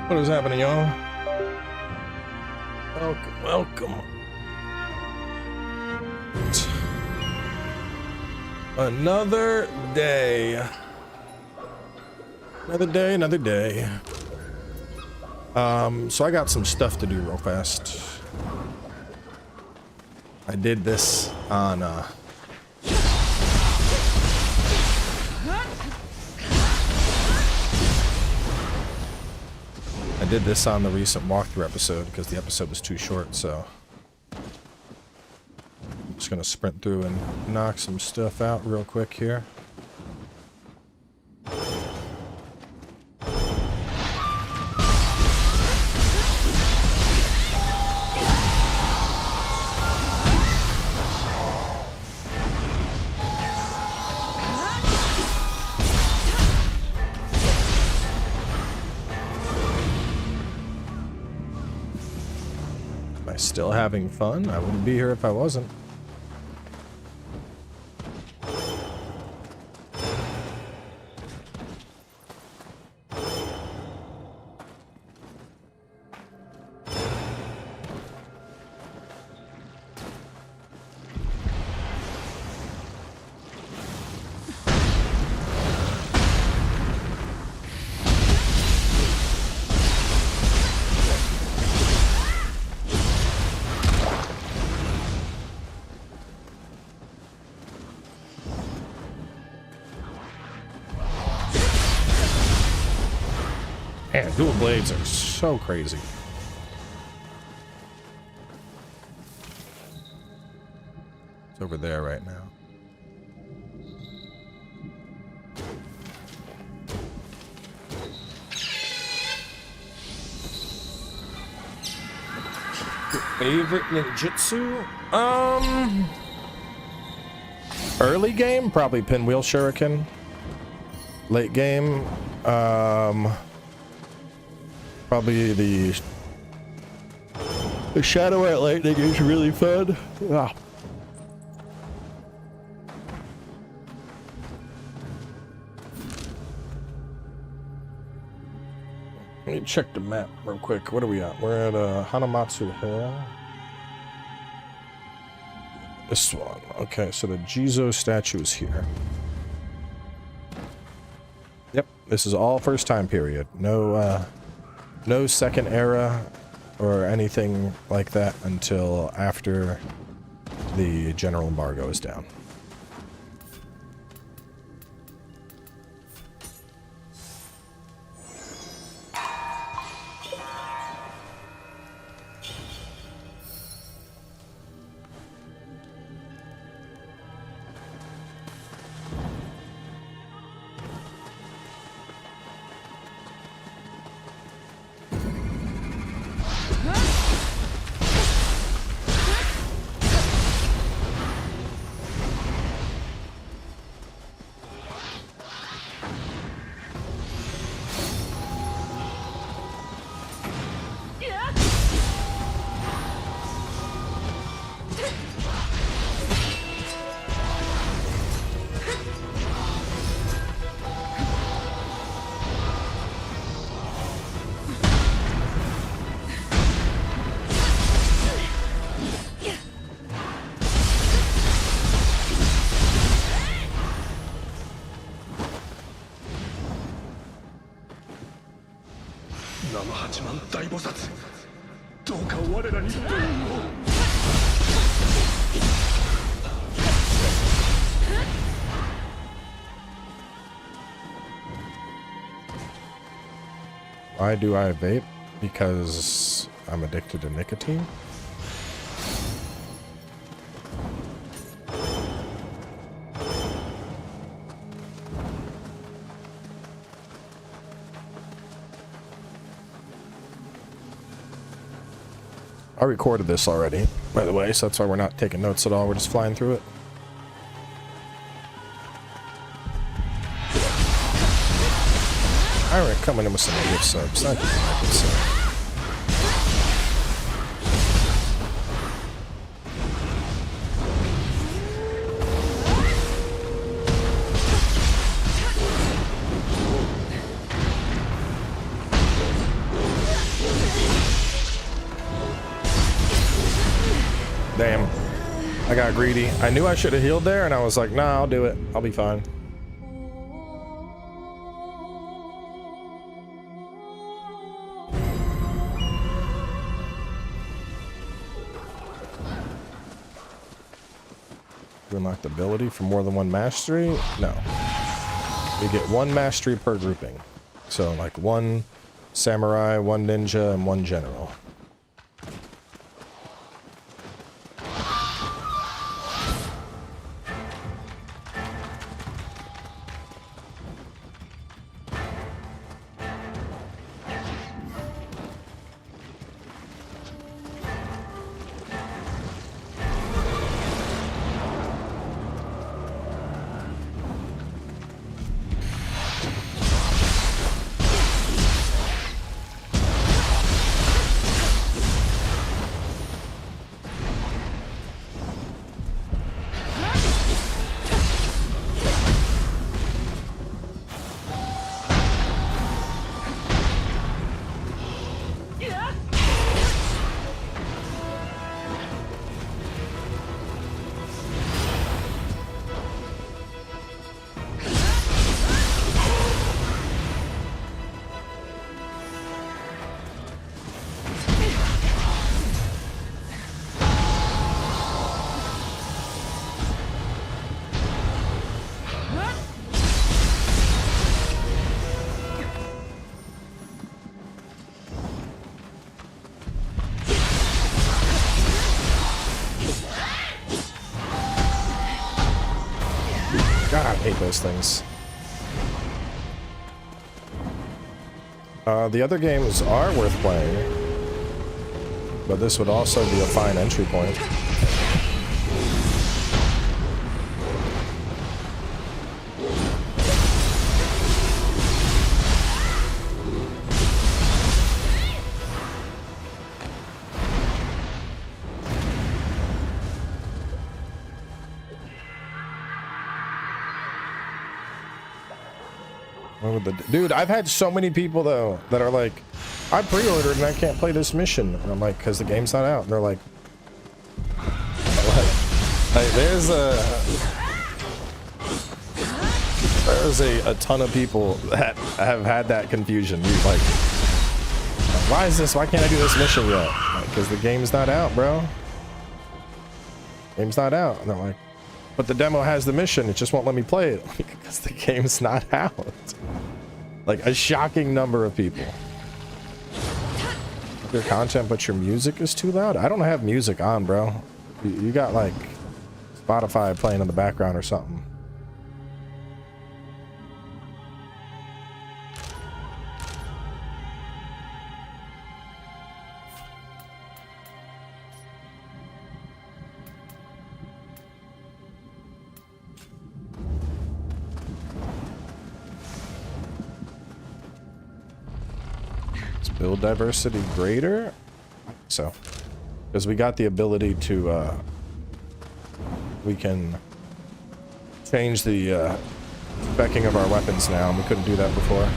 What is happening, y'all? Welcome, welcome. Another day. Another day, another day. So I got some stuff to do real fast. I did this on, I did this on the recent walkthrough episode because the episode was too short, so I'm just gonna sprint through and knock some stuff out real quick here. Still having fun? I wouldn't be here if I wasn't. Man, dual blades are so crazy. It's over there right now. Favorite ninjutsu? Early game, probably Pinwheel Shuriken. Late game, probably the Shadow Art Lightning is really fun. Ah. Let me check the map real quick. What are we at? We're at Hanamatsu Hill. This one. Okay, so the Jizo statue is here. Yep, this is all first time period. No second era or anything like that until after the general embargo is down. Why do I vape? Because I'm addicted to nicotine. I recorded this already, by the way, so that's why we're not taking notes at all. We're just flying through it. Alright, coming in with some gift subs. Thank you for my gift sub. I got greedy. I knew I should have healed there, and I was like, nah, I'll do it. I'll be fine. You unlocked ability for more than one mastery? No. We get one mastery per grouping. So like one samurai, one ninja, and one general. God, I hate those things. The other games are worth playing, but this would also be a fine entry point. Dude, I've had so many people though that are like, I pre-ordered and I can't play this mission, and I'm like, because the game's not out. And they're like, there's a ton of people that have had that confusion. You're like, why is this? Why can't I do this mission yet? Because the game's not out, bro. Game's not out. And they're like, but the demo has the mission. It just won't let me play it because the game's not out. Like a shocking number of people. Your content, but your music is too loud. I don't have music on, bro. You got like Spotify playing in the background or something. Build diversity greater? So, because we got the ability to, we can change the specking of our weapons now, and we couldn't do that before.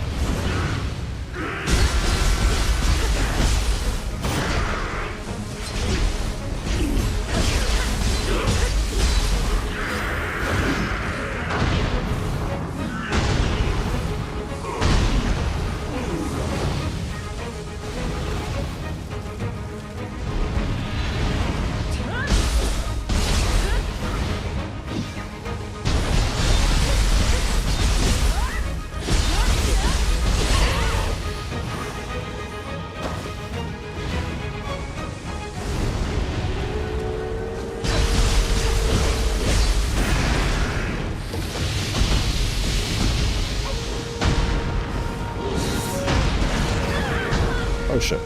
Oh shit.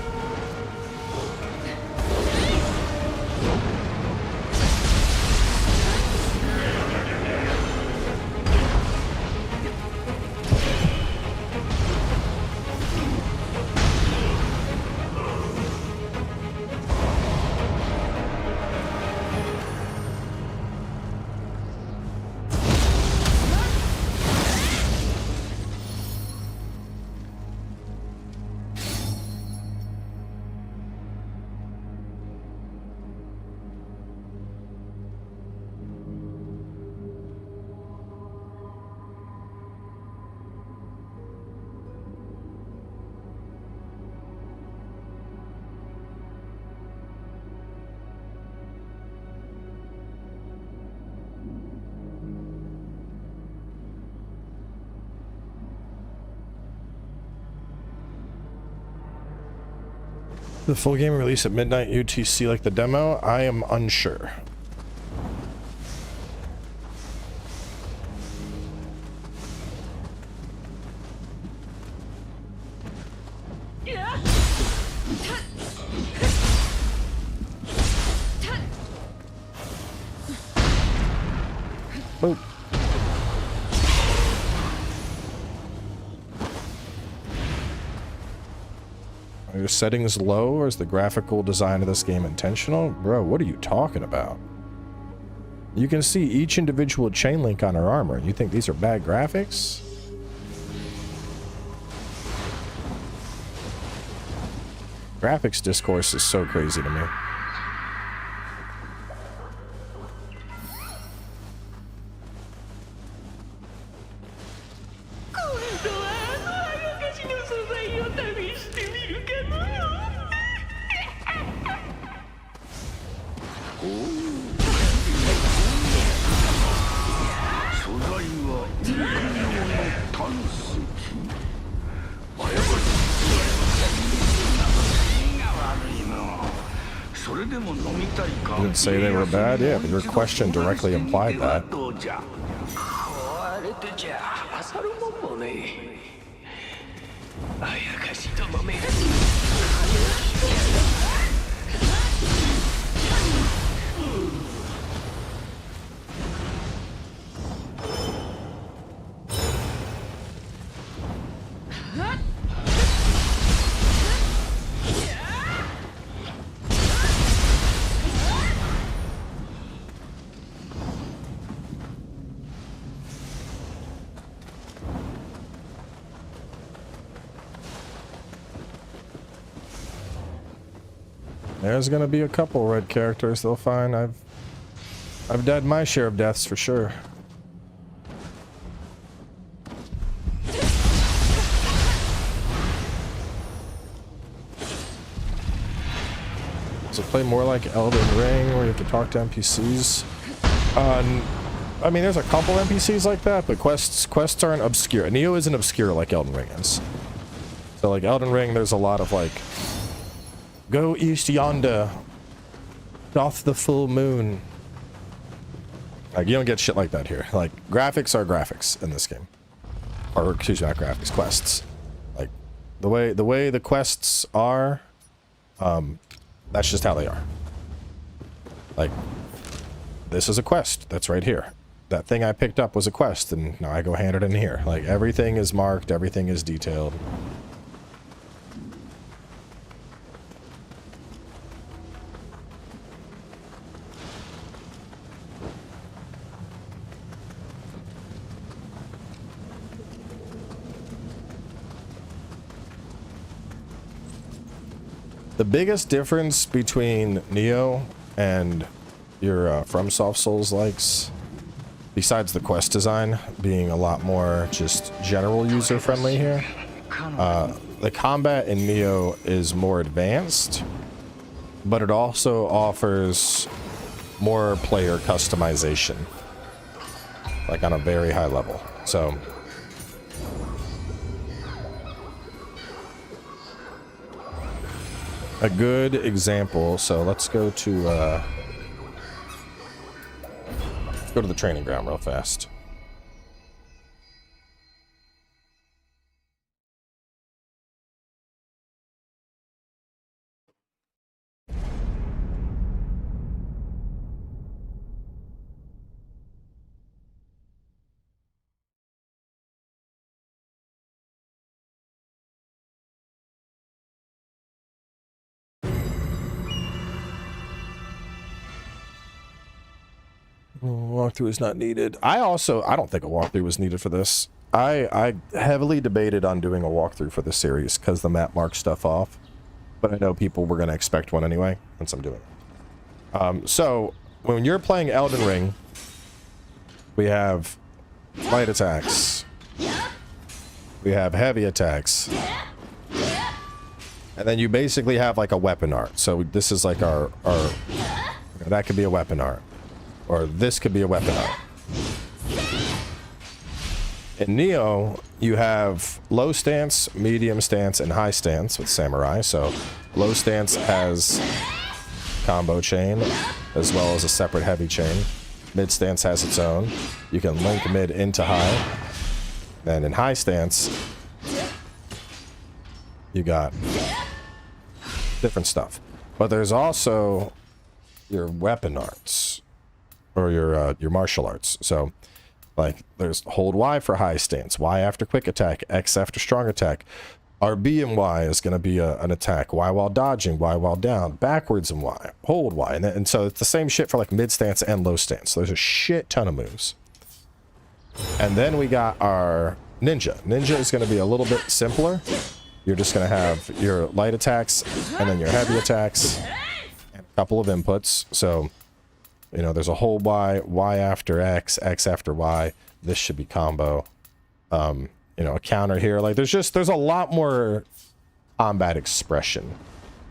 The full game release at midnight UTC like the demo? I am unsure. Boop. Are your settings low, or is the graphical design of this game intentional? Bro, what are you talking about? You can see each individual chain link on her armor. You think these are bad graphics? Graphics discourse is so crazy to me. You didn't say they were bad? Yeah, but your question directly implied that. There's gonna be a couple red characters they'll find. I've died my share of deaths for sure. Does it play more like Elden Ring where you have to talk to NPCs? I mean, there's a couple NPCs like that, but quests aren't obscure. Nioh isn't obscure like Elden Ring is. So like Elden Ring, there's a lot of like, go east yonder, doth the full moon. Like, you don't get shit like that here. Like, graphics are graphics in this game. Or, excuse me, not graphics, quests. Like, the way the quests are, that's just how they are. Like, this is a quest that's right here. That thing I picked up was a quest, and now I go hand it in here. Like, everything is marked, everything is detailed. The biggest difference between Nioh and your FromSoft Souls likes, besides the quest design being a lot more just general user friendly here, the combat in Nioh is more advanced, but it also offers more player customization, like on a very high level. So a good example, so let's go to the training ground real fast. Walkthrough is not needed. I don't think a walkthrough was needed for this. I heavily debated on doing a walkthrough for this series because the map marks stuff off, but I know people were going to expect one anyway, since I'm doing it. So when you're playing Elden Ring, we have light attacks, we have heavy attacks, and then you basically have like a weapon art. So this is like our that could be a weapon art. Or this could be a weapon art. In Nioh, you have low stance, medium stance, and high stance with samurai. So low stance has combo chain as well as a separate heavy chain. Mid stance has its own. You can link mid into high. Then in high stance, you got different stuff. But there's also your weapon arts or your martial arts. So like there's hold Y for high stance, Y after quick attack, X after strong attack. RB and Y is going to be an attack. Y while dodging, Y while down, backwards and Y, hold Y. And so it's the same shit for like mid stance and low stance. So there's a shit ton of moves. And then we got our ninja. Ninja is going to be a little bit simpler. You're just going to have your light attacks and then your heavy attacks and a couple of inputs. So, you know, there's a hold Y, Y after X, X after Y. This should be combo. You know, a counter here. Like there's a lot more combat expression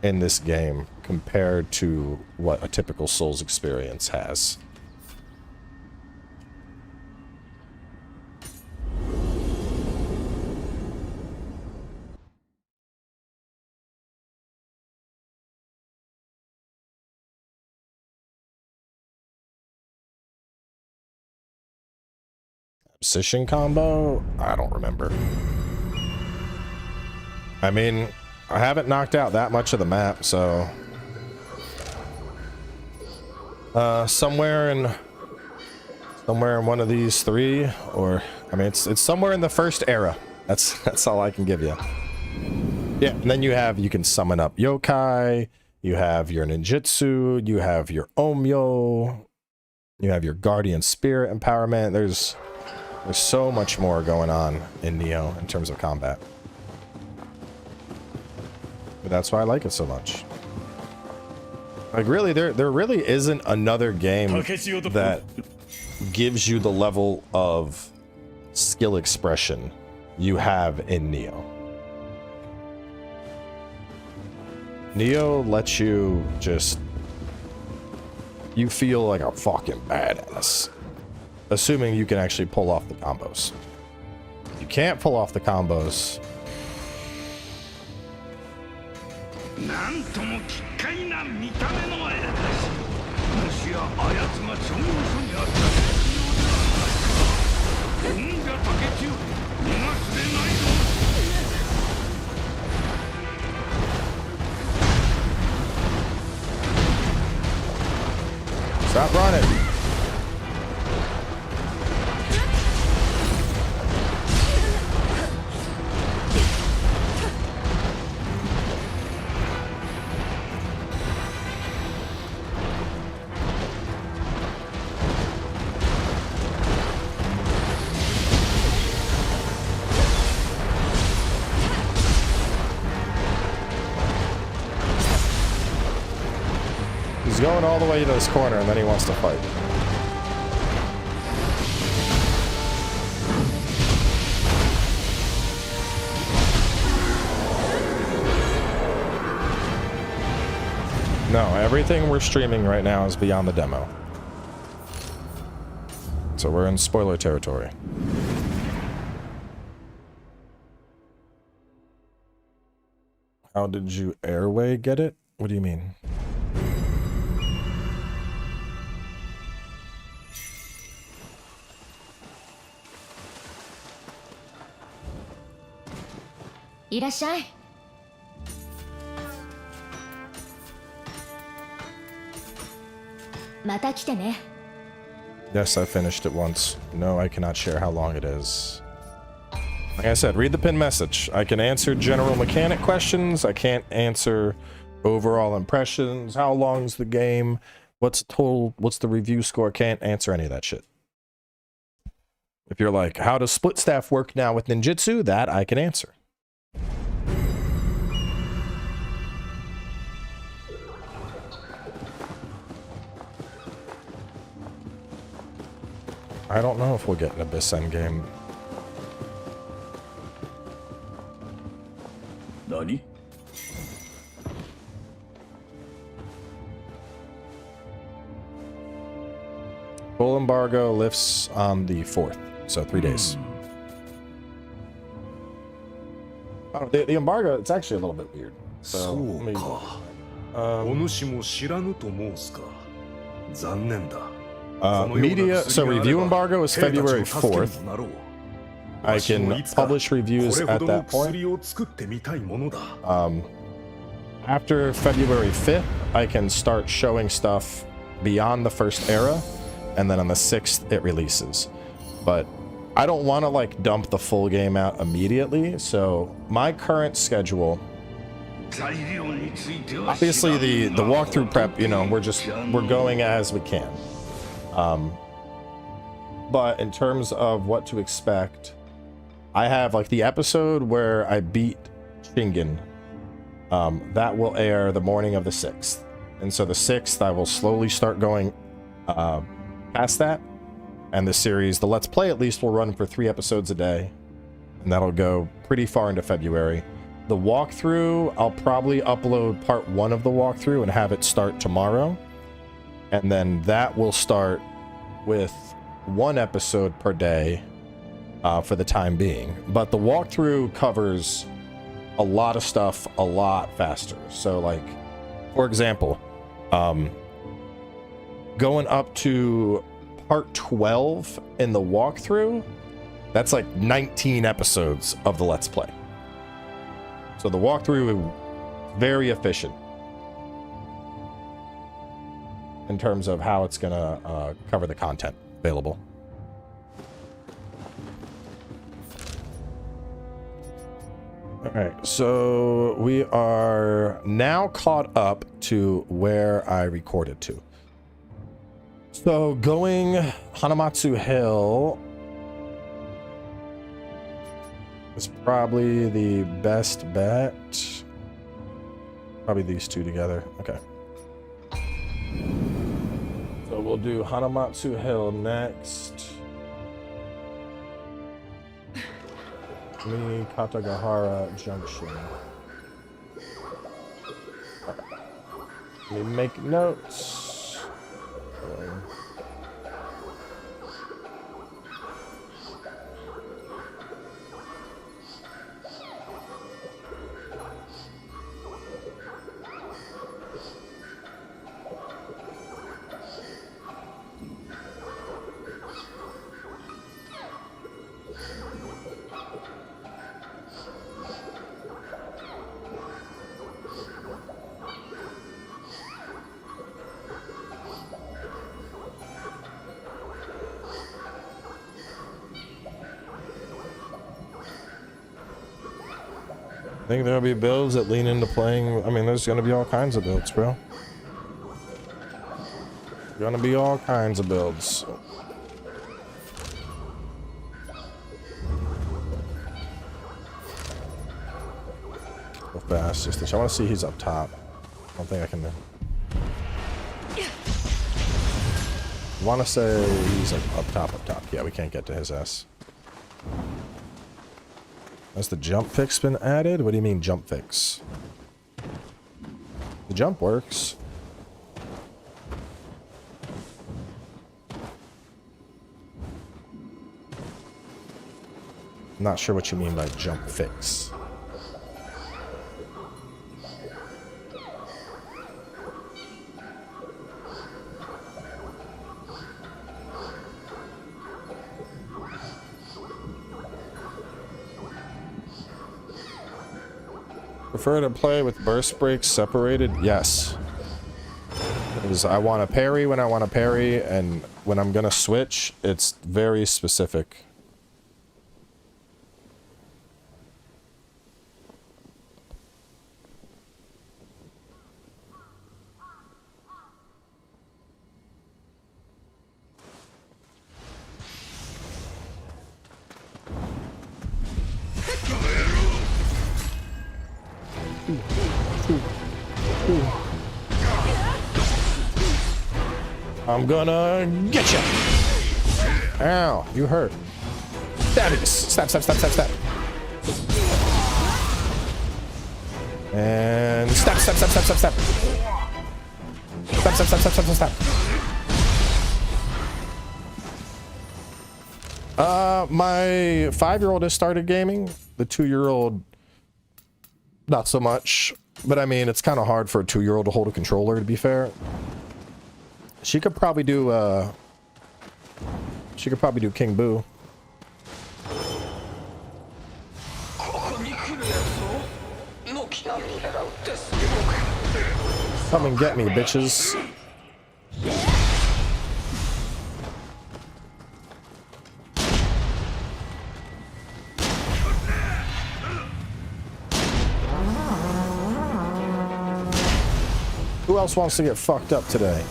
in this game compared to what a typical Souls experience has. Position combo? I don't remember. I mean, I haven't knocked out that much of the map, so somewhere in one of these three, or I mean, it's somewhere in the first era. That's all I can give you. Yeah, and then you can summon up yokai. You have your ninjutsu. You have your omyo. You have your guardian spirit empowerment. There's so much more going on in Nioh in terms of combat. But that's why I like it so much. Like really, there really isn't another game that gives you the level of skill expression you have in Nioh. Nioh lets you you feel like a fucking badass. Assuming you can actually pull off the combos. If you can't pull off the combos, stop running. He's going all the way to this corner and then he wants to fight. No, everything we're streaming right now is beyond the demo. So we're in spoiler territory. How did you airway get it? What do you mean? Yes, I finished it once. No, I cannot share how long it is. Like I said, read the pinned message. I can answer general mechanic questions. I can't answer overall impressions. How long's the game? What's the review score? Can't answer any of that shit. If you're like, how does split staff work now with ninjutsu? That I can answer. I don't know if we'll get an Abyss endgame. Nani? Full embargo lifts on the 4th, so 3 days. Oh, the embargo, it's actually a little bit weird. So, media, so review embargo is February 4th. I can publish reviews at that point. After February 5th, I can start showing stuff beyond the first era, and then on the 6th, it releases. But I don't want to like dump the full game out immediately, so my current schedule, obviously the walkthrough prep, you know, we're going as we can. But in terms of what to expect, I have like the episode where I beat Shingen. That will air the morning of the 6th. And so the 6th, I will slowly start going past that. And the series, the Let's Play at least, will run for 3 episodes a day. And that'll go pretty far into February. The walkthrough, I'll probably upload part 1 of the walkthrough and have it start tomorrow. And then that will start with 1 episode per day for the time being. But the walkthrough covers a lot of stuff a lot faster. So like, for example, going up to part 12 in the walkthrough, that's like 19 episodes of the Let's Play. So the walkthrough is very efficient in terms of how it's gonna cover the content available. All right, so we are now caught up to where I recorded to. So going Hanamatsu Hill is probably the best bet. Probably these two together. Okay. So we'll do Hanamatsu Hill next. Mini Katagahara Junction. Let me make notes. I think there'll be builds that lean into playing. I mean, there's gonna be all kinds of builds, bro. Gonna be all kinds of builds. Go fast, just I want to see he's up top. I don't think I can. I want to say he's like up top, up top. Yeah, we can't get to his ass. Has the jump fix been added? What do you mean jump fix? The jump works. I'm not sure what you mean by jump fix. Prefer to play with burst breaks separated? Yes. Because I want to parry when I want to parry, and when I'm going to switch, it's very specific. I'm gonna get you. Ow, you hurt. Stab it. Stab, stab, stab, stab, stab. And stab, stab, stab, stab, stab, stab. Stab, stab, stab, stab, stab, stab, stab. My 5-year-old has started gaming. The 2-year-old Not so much. But I mean, it's kind of hard for a 2-year-old to hold a controller, to be fair. She could probably do, King Boo. Come and get me, bitches. Who else wants to get fucked up today?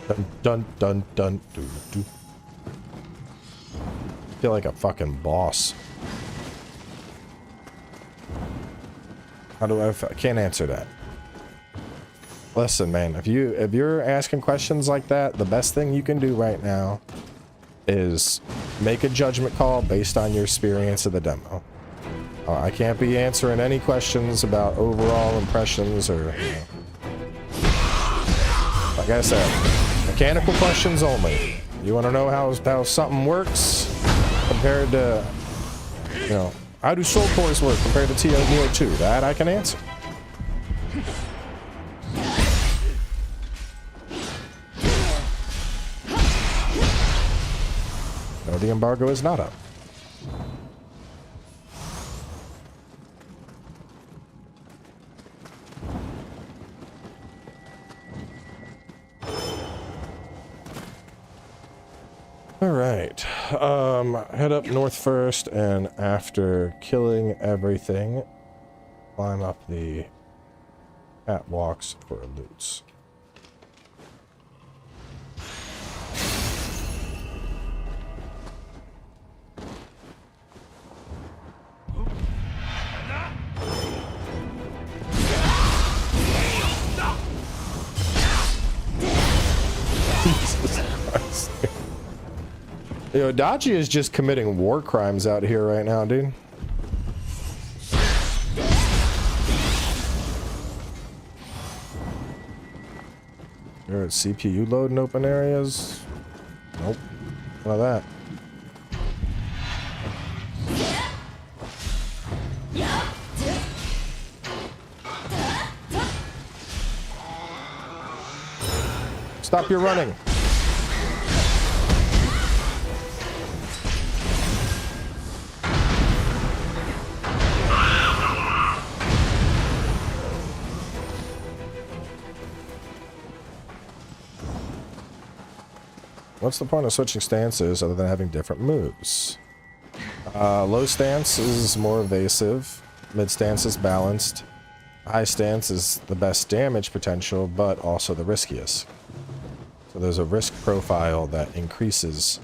Dun dun dun dun doo doo. I feel like a fucking boss. How do I can't answer that. Listen, man, if you're asking questions like that, the best thing you can do right now is make a judgment call based on your experience of the demo. I can't be answering any questions about overall impressions or, you know, like I said, mechanical questions only. You want to know how something works compared to, you know, how do soul cores work compared to Nioh 2? That I can answer. No, the embargo is not up. All right, head up north first, and after killing everything, climb up the catwalks for loots. Jesus Christ. Yo, Dachi is just committing war crimes out here right now, dude. You're at CPU loading open areas? Nope. None of that. Stop your running. What's the point of switching stances other than having different moves? Low stance is more evasive. Mid stance is balanced. High stance is the best damage potential, but also the riskiest. So there's a risk profile that increases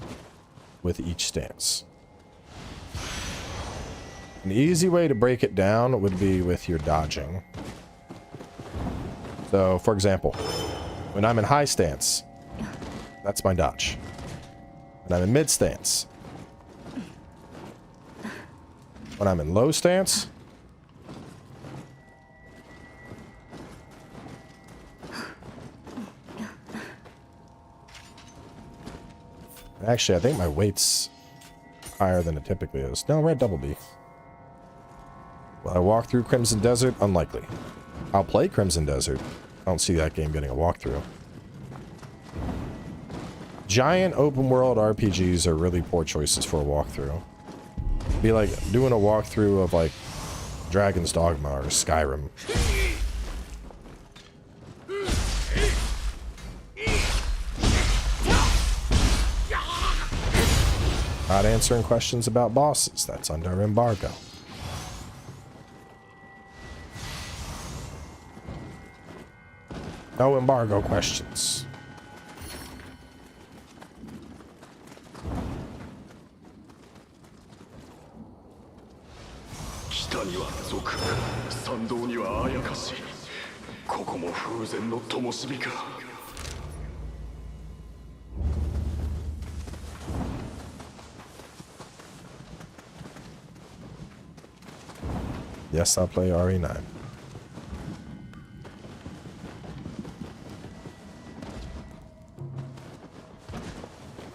with each stance. An easy way to break it down would be with your dodging. So, for example, when I'm in high stance, that's my dodge. When I'm in mid stance. When I'm in low stance. Actually, I think my weight's higher than it typically is. No, we're at double B. Will I walk through Crimson Desert? Unlikely. I'll play Crimson Desert. I don't see that game getting a walkthrough. Giant open world RPGs are really poor choices for a walkthrough. It'd be like doing a walkthrough of like Dragon's Dogma or Skyrim. Not answering questions about bosses. That's under embargo. No embargo questions. Yes, I'll play RE9.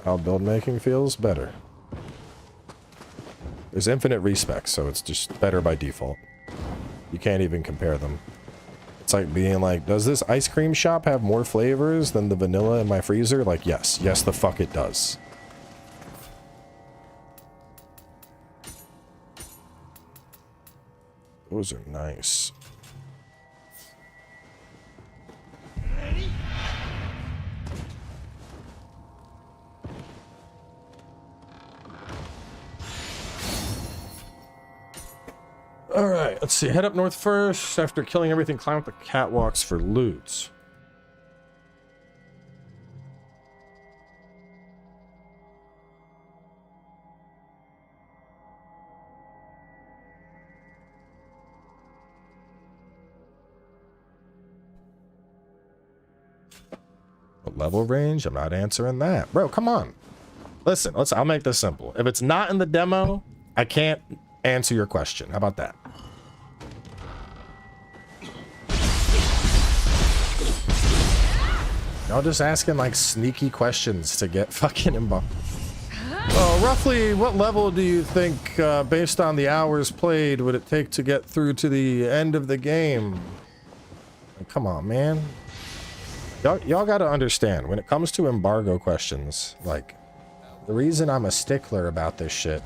how build making feels better. There's infinite respec, so it's just better by default. You can't even compare them. It's like being like, does this ice cream shop have more flavors than the vanilla in my freezer? Like, yes. Yes, the fuck it does. Those are nice. Alright, let's see. Head up north first. After killing everything, climb up the catwalks for loot. What level range? I'm not answering that. Bro, come on. Listen, I'll make this simple. If it's not in the demo, I can't answer your question. How about that? Y'all just asking like sneaky questions to get fucking Embargo. Well, roughly what level do you think, based on the hours played, would it take to get through to the end of the game? Come on, man. Y'all gotta understand, when it comes to Embargo questions, like, the reason I'm a stickler about this shit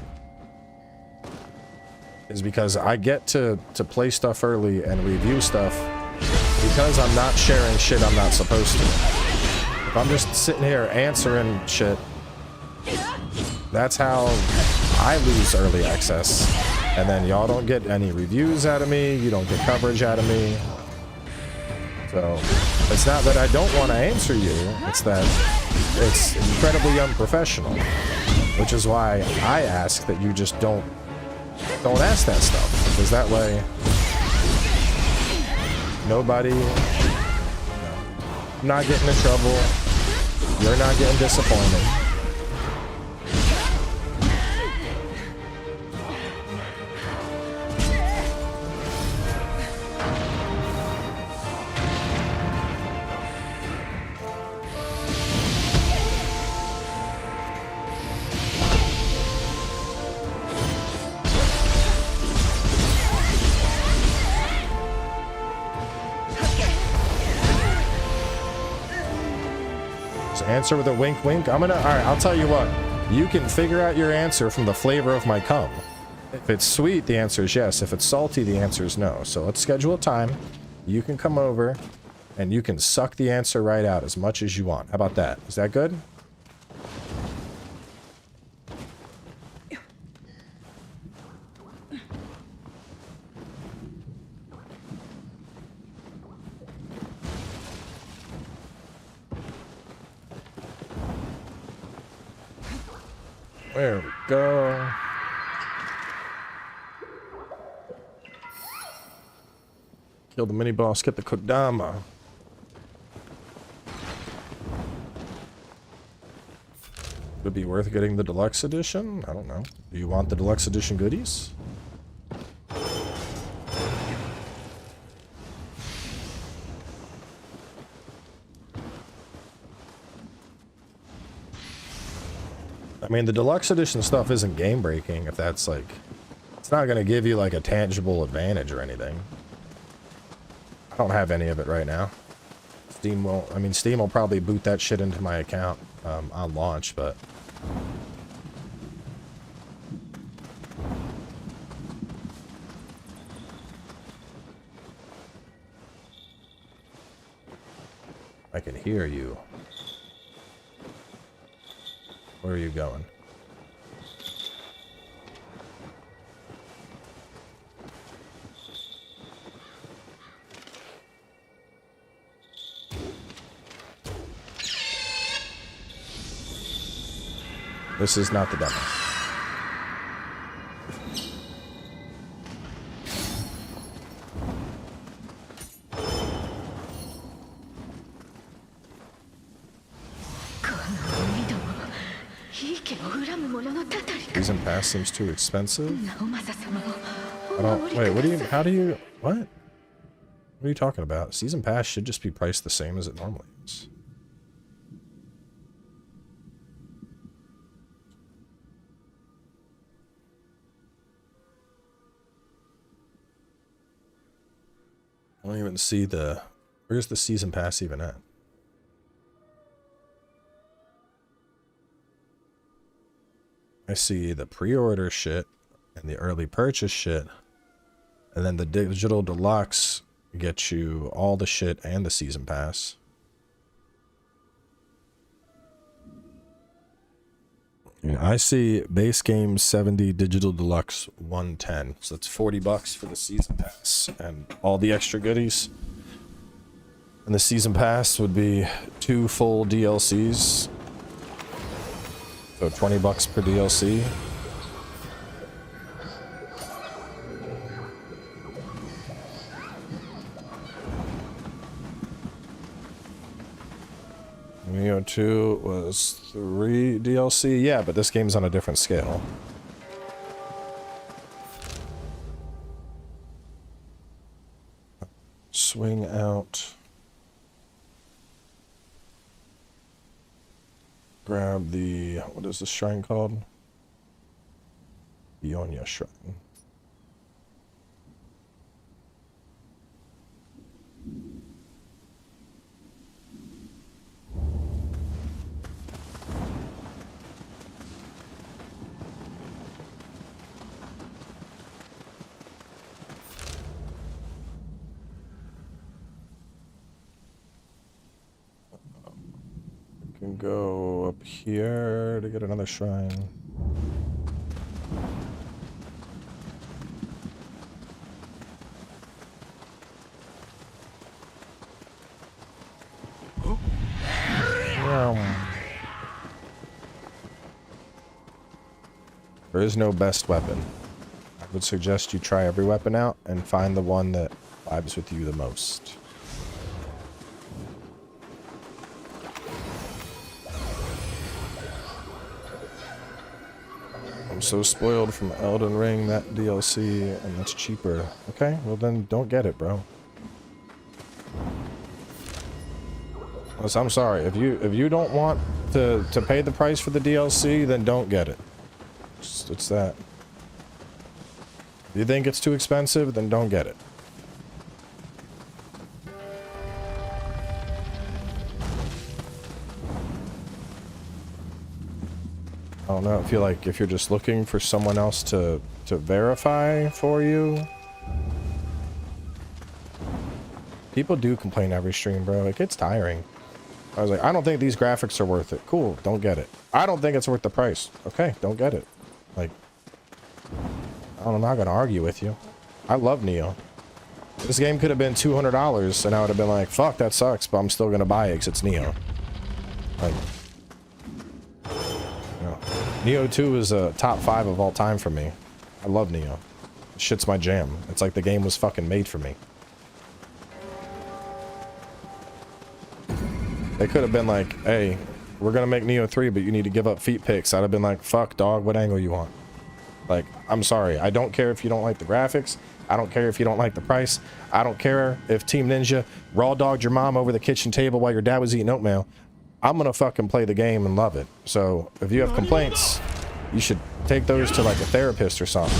is because I get to play stuff early and review stuff because I'm not sharing shit I'm not supposed to. If I'm just sitting here answering shit, that's how I lose early access. And then y'all don't get any reviews out of me, you don't get coverage out of me. So, it's not that I don't want to answer you, it's that it's incredibly unprofessional. Which is why I ask that you just don't ask that stuff. Because that way, nobody, I'm not getting in trouble, you're not getting disappointed. Answer with a wink wink. Alright, I'll tell you what. You can figure out your answer from the flavor of my cum. If it's sweet, the answer is yes. If it's salty, the answer is no. So let's schedule a time. You can come over and you can suck the answer right out as much as you want. How about that? Is that good? There we go. Kill the mini boss, get the Kodama. Would it be worth getting the deluxe edition? I don't know. Do you want the deluxe edition goodies? I mean, the deluxe edition stuff isn't game breaking if that's like, it's not going to give you like a tangible advantage or anything. I don't have any of it right now. Steam won't, I mean, Steam will probably boot that shit into my account on launch, but I can hear you. Where are you going? This is not the demo. Season pass seems too expensive. I don't, wait, what do you, how do you, what? What are you talking about? Season pass should just be priced the same as it normally is. I don't even see the... Where's the season pass even at? I see the pre-order shit and the early purchase shit. And then the digital deluxe gets you all the shit and the season pass. Yeah, I see base game 70, digital deluxe 110. So that's $40 for the season pass and all the extra goodies. And the season pass would be 2 full DLCs. So $20 per DLC. Nioh 2 was 3 DLC. Yeah, but this game's on a different scale. Swing out. Grab the... What is this shrine called? Ionia Shrine. Can go up here to get another shrine. There is no best weapon. I would suggest you try every weapon out and find the one that vibes with you the most. I'm so spoiled from Elden Ring, that DLC, and that's cheaper. Okay, well then don't get it, bro. I'm sorry. If you don't want to pay the price for the DLC, then don't get it. It's that. If you think it's too expensive, then don't get it. I don't know. I feel like if you're just looking for someone else to verify for you. People do complain every stream, bro. It gets tiring. I was like, I don't think these graphics are worth it. Cool, don't get it. I don't think it's worth the price. Okay, don't get it. Like, I'm not gonna argue with you. I love Nioh. This game could have been $200 and I would have been like, fuck, that sucks, but I'm still gonna buy it because it's Nioh. Like, you know, Nioh 2 is a top 5 of all time for me. I love Nioh. Shit's my jam. It's like the game was fucking made for me. They could have been like, hey, we're gonna make Nioh 3, but you need to give up feet pics. I'd have been like, fuck, dog, what angle you want? Like, I'm sorry. I don't care if you don't like the graphics. I don't care if you don't like the price. I don't care if Team Ninja raw dogged your mom over the kitchen table while your dad was eating oatmeal. I'm gonna fucking play the game and love it. So if you have complaints, you should take those to like a therapist or something.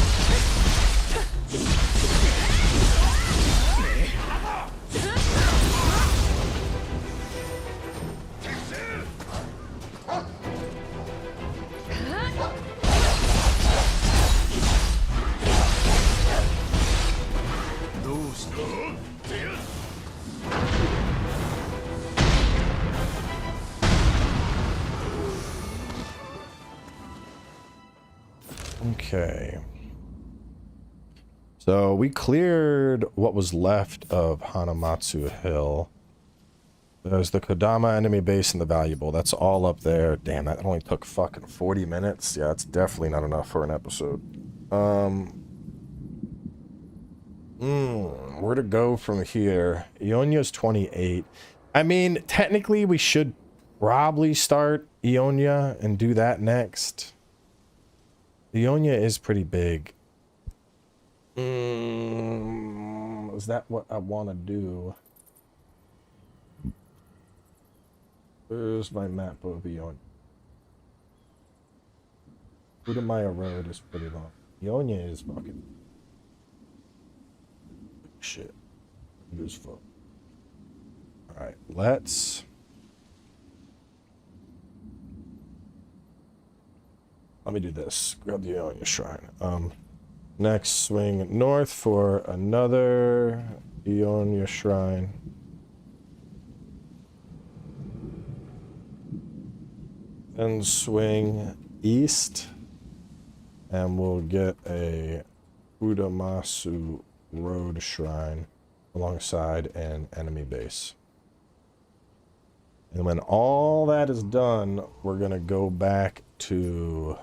Okay. So we cleared what was left of Hanamatsu Hill. There's the Kodama enemy base and the valuable. That's all up there. Damn, that only took fucking 40 minutes. Yeah, that's definitely not enough for an episode. Where to go from here? Ionia's 28. I mean, technically we should probably start Ionia and do that next. Ionia is pretty big. Is that what I want to do? Where's my map of Ionia? Udamaya Road is pretty long. Ionia is fucking shit. Useful. All right, let's. Let me do this. Grab the Ionia Shrine. Next, swing north for another Ionia Shrine. Then swing east, and we'll get a Udamasu Road Shrine alongside an enemy base. And when all that is done, we're gonna go back to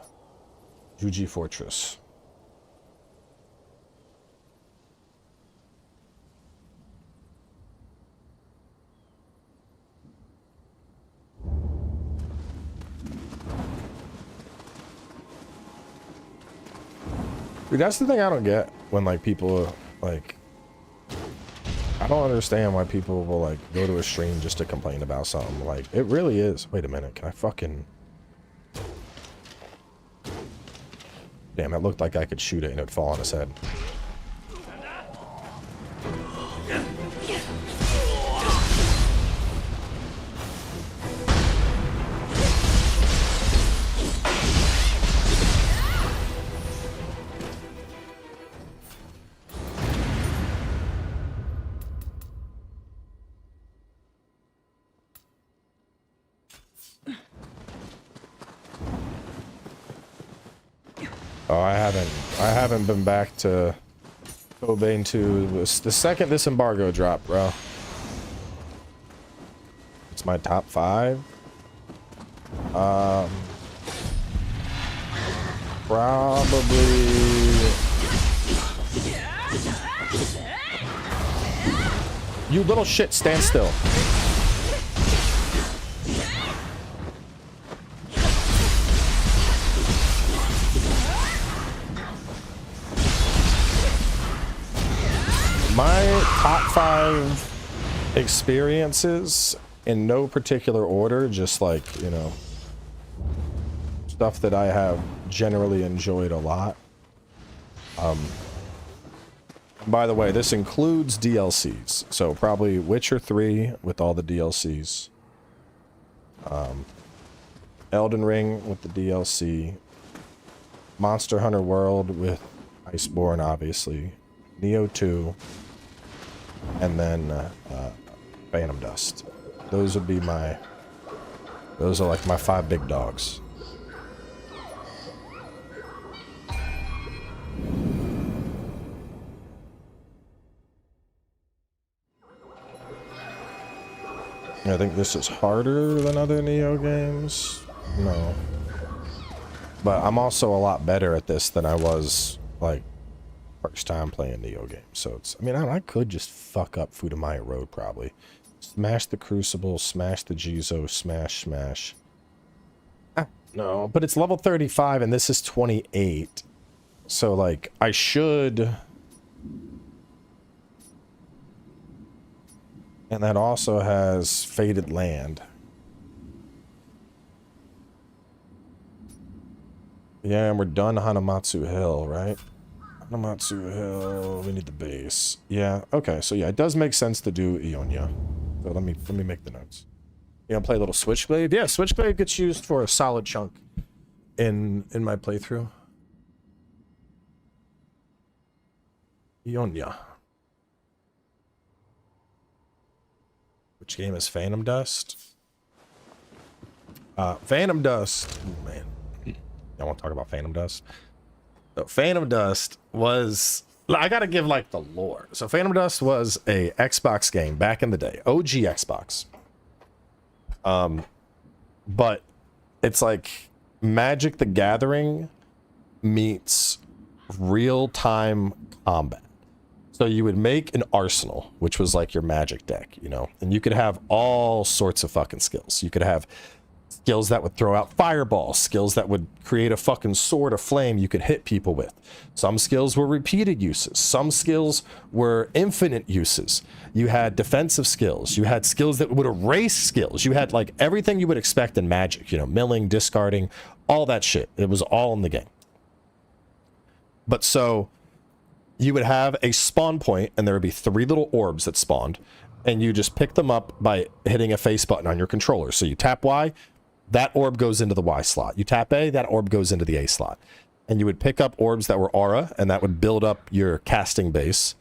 Juji Fortress. Dude, that's the thing I don't get when, like, people, like, I don't understand why people will, like, go to a stream just to complain about something. Like, it really is. Wait a minute, can I fucking... Damn, it looked like I could shoot it and it'd fall on his head. Oh, I haven't been back to Koei 2. The second this embargo dropped, bro. It's my top 5. Probably. You little shit, stand still. My top 5 experiences in no particular order, just like, you know, stuff that I have generally enjoyed a lot. By the way, this includes DLCs, so probably Witcher 3 with all the DLCs. Elden Ring with the DLC. Monster Hunter World with Iceborne, obviously. Nioh 2. And then Phantom Dust. Those would be my... Those are like my 5 big dogs. I think this is harder than other Nioh games. No. But I'm also a lot better at this than I was, like, first time playing Nioh games. So it's, I mean, I could just fuck up Futamaya Road probably. Smash the Crucible, smash the Jizo, smash. No, but it's level 35 and this is 28. So, like, I should... And that also has Fated Land. Yeah, and we're done Hanamatsu Hill, right? Hanamatsu Hill, we need the base. Yeah, okay, so yeah, it does make sense to do Ionia. So let me make the notes. You gonna play a little Switchblade? Yeah, Switchblade gets used for a solid chunk in my playthrough. Ionia. Which game is Phantom Dust? Phantom Dust. Ooh, man. I want to talk about Phantom Dust. So Phantom Dust was... I gotta give, like, the lore. So Phantom Dust was a Xbox game back in the day. OG Xbox. But it's like Magic the Gathering meets real-time combat. So you would make an arsenal, which was like your magic deck, you know, and you could have all sorts of fucking skills. You could have skills that would throw out fireballs, skills that would create a fucking sword of flame you could hit people with. Some skills were repeated uses. Some skills were infinite uses. You had defensive skills. You had skills that would erase skills. You had like everything you would expect in Magic, you know, milling, discarding, all that shit. It was all in the game. But so... you would have a spawn point, and there would be 3 little orbs that spawned, and you just pick them up by hitting a face button on your controller. So you tap Y, that orb goes into the Y slot. You tap A, that orb goes into the A slot. And you would pick up orbs that were aura, and that would build up your casting base.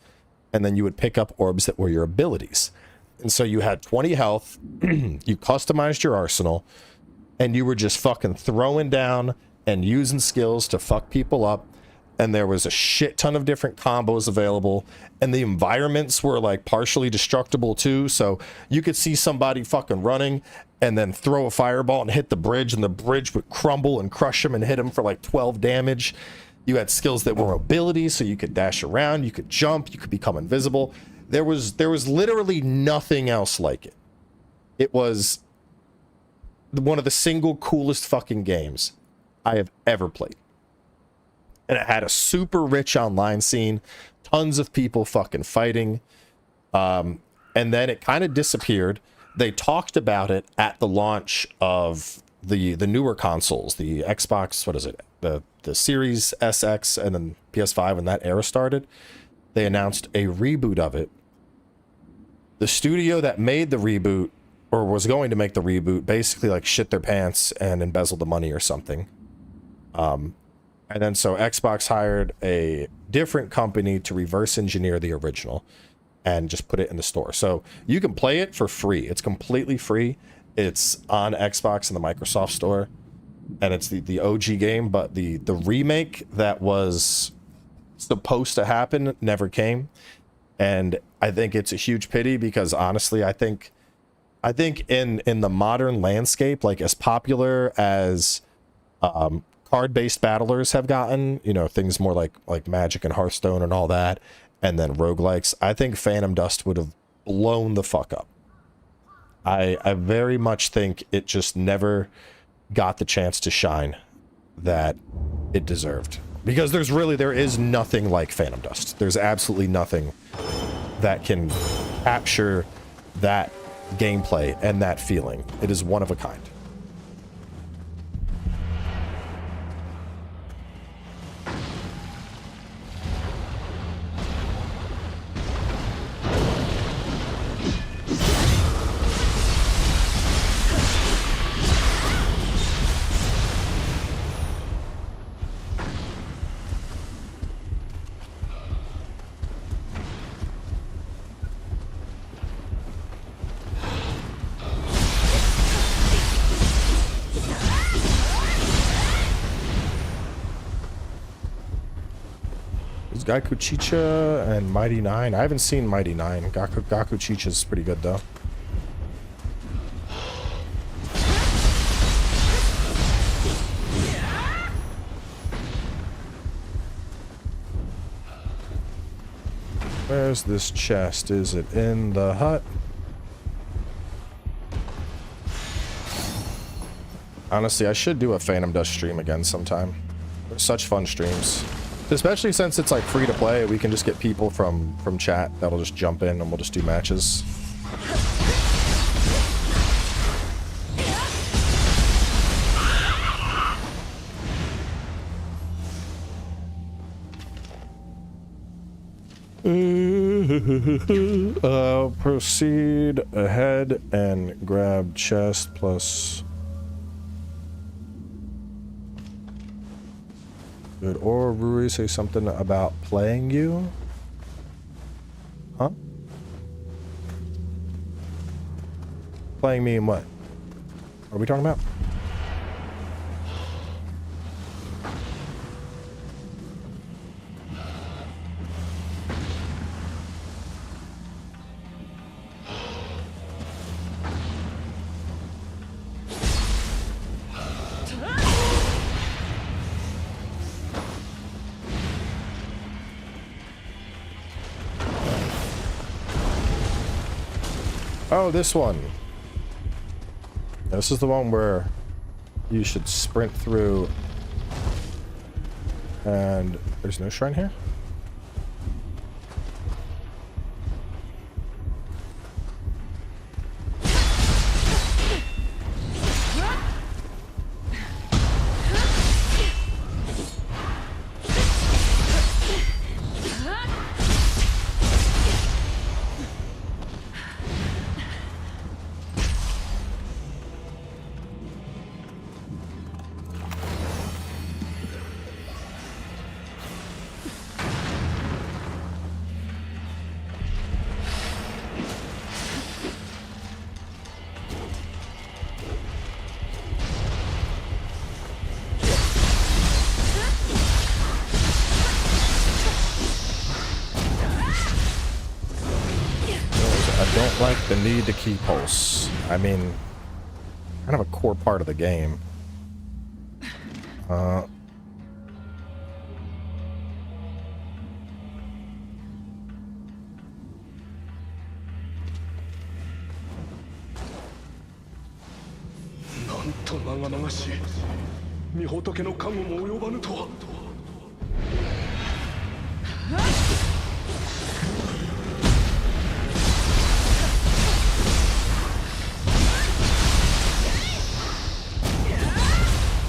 And then you would pick up orbs that were your abilities. And so you had 20 health, you customized your arsenal, and you were just fucking throwing down and using skills to fuck people up. And there was a shit ton of different combos available, and the environments were like partially destructible too. So you could see somebody fucking running and then throw a fireball and hit the bridge, and the bridge would crumble and crush him and hit him for like 12 damage. You had skills that were mobility, so you could dash around, you could jump, you could become invisible. There was literally nothing else like it. It was one of the single coolest fucking games I have ever played. And it had a super rich online scene, tons of people fucking fighting. And then it kind of disappeared. They talked about it at the launch of the newer consoles, the Xbox, what is it? The Series SX and then PS5 when that era started. They announced a reboot of it. The studio that made the reboot, or was going to make the reboot, basically like shit their pants and embezzled the money or something. And then so Xbox hired a different company to reverse engineer the original and just put it in the store. So you can play it for free. It's completely free. It's on Xbox and the Microsoft Store. And it's the OG game, but the remake that was supposed to happen never came. And I think it's a huge pity because honestly, I think in the modern landscape, like as popular as card-based battlers have gotten, you know, things more like Magic and Hearthstone and all that, and then roguelikes, I think Phantom Dust would have blown the fuck up. I very much think it just never got the chance to shine that it deserved. Because there is nothing like Phantom Dust. There's absolutely nothing that can capture that gameplay and that feeling. It is one of a kind. Gaku Chicha and Mighty 9. I haven't seen Mighty 9. Gaku Chicha is pretty good though. Where's this chest? Is it in the hut? Honestly, I should do a Phantom Dust stream again sometime. They're such fun streams. Especially since it's like free to play, we can just get people from chat that'll just jump in and we'll just do matches. Proceed ahead and grab chest plus. Did Oro Ruri say something about playing you? Huh? Playing me in what? What are we talking about? Oh, this one. This is the one where you should sprint through. And there's no shrine here? like the need to key pulse. I mean, kind of a core part of the game.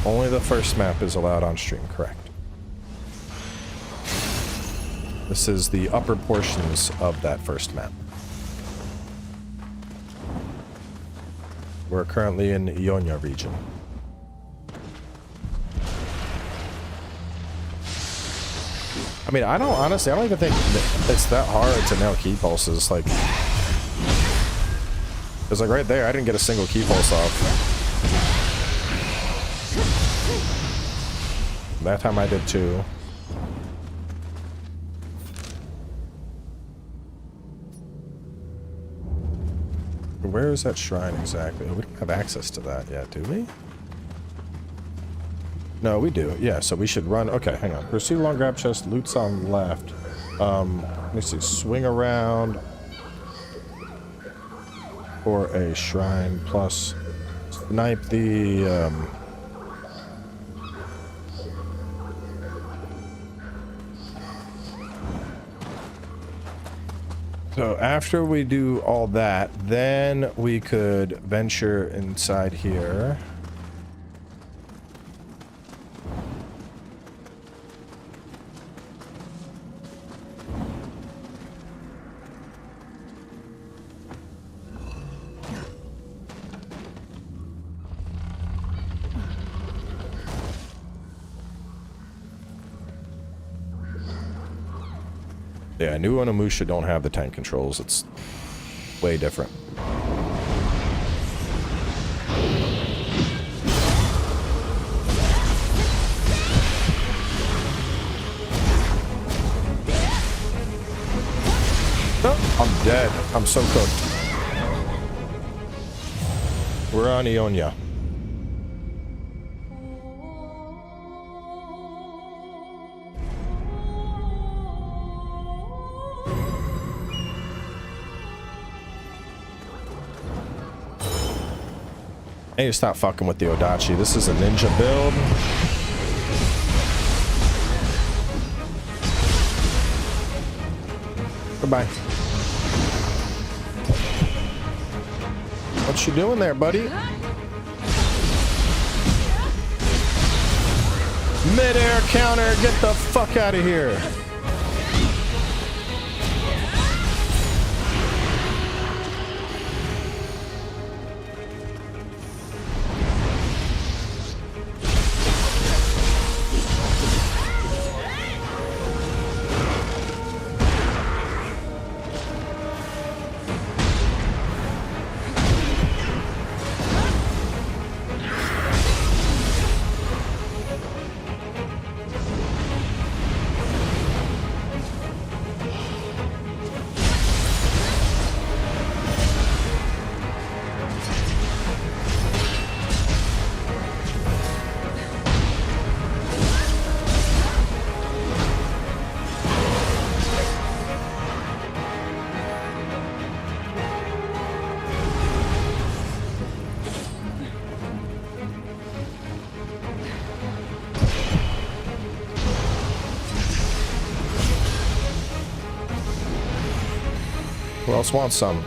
Only the first map is allowed on stream, correct. This is the upper portions of that first map. We're currently in Nioh region. I mean, I don't even think it's that hard to nail key pulses. Like, it's like right there, I didn't get a single key pulse off. That time I did too. Where is that shrine exactly? We don't have access to that yet, do we? No, we do. Yeah, so we should run. Okay, hang on. Proceed along, grab chest, loot's on left. Let me see. Swing around for a shrine plus snipe the So after we do all that, then we could venture inside here. Yeah, Nioh and Musha don't have the tank controls. It's way different. Oh, I'm dead. I'm so cooked. We're on Nioh. I need to stop fucking with the Odachi. This is a ninja build. Goodbye. What you doing there, buddy? Mid-air counter. Get the fuck out of here. Who else wants some?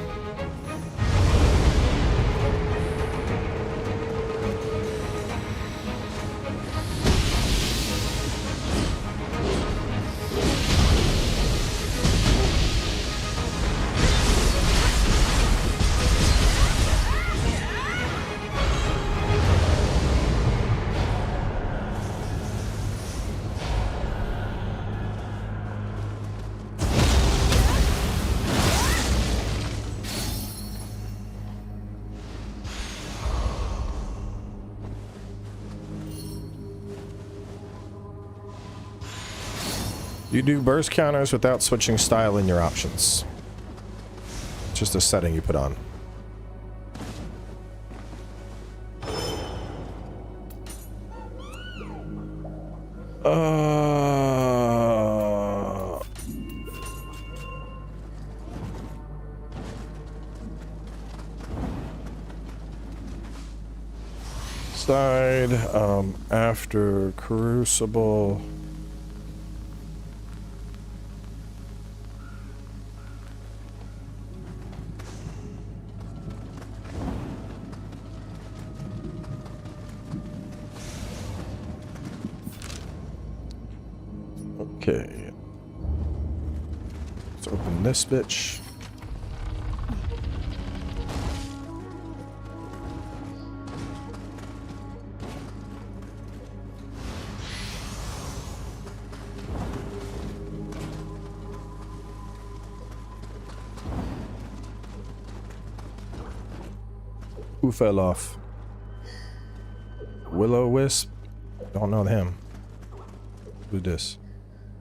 You do burst counters without switching style in your options. just a setting you put on. Side, after Crucible. Okay. Let's open this bitch. Who fell off? Will-O-Wisp? Don't know him. Who's this?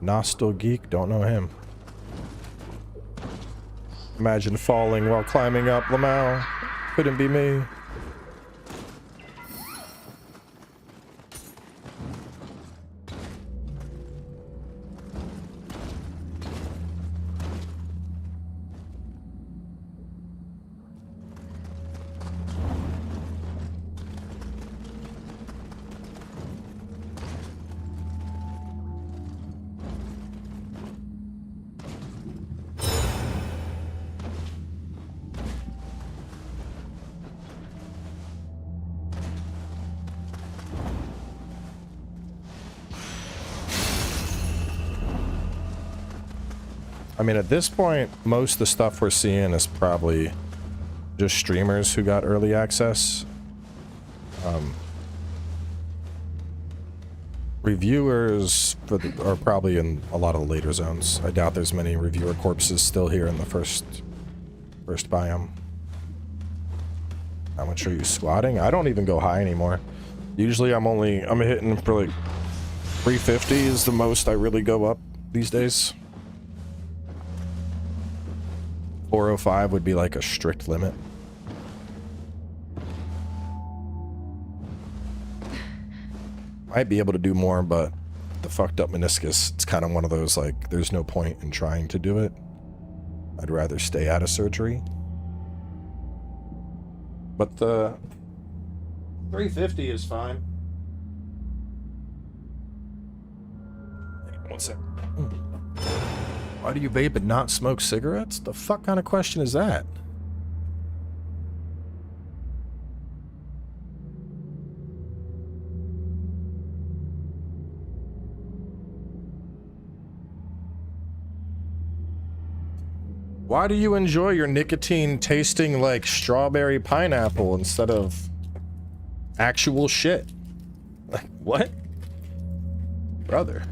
Nostal Geek? Don't know him. Imagine falling while climbing up Lamau. Couldn't be me. I mean, at this point, most of the stuff we're seeing is probably just streamers who got early access. Reviewers are probably in a lot of the later zones. I doubt there's many reviewer corpses still here in the first biome. How much are you squatting? I don't even go high anymore. Usually I'm hitting for like 350 is the most I really go up these days. 405 would be like a strict limit. Might be able to do more, but the fucked up meniscus, it's kind of one of those, like, there's no point in trying to do it. I'd rather stay out of surgery. But the 350 is fine. One sec. Why do you vape and not smoke cigarettes? The fuck kind of question is that? Why do you enjoy your nicotine tasting like strawberry pineapple instead of actual shit? Like, what? Brother.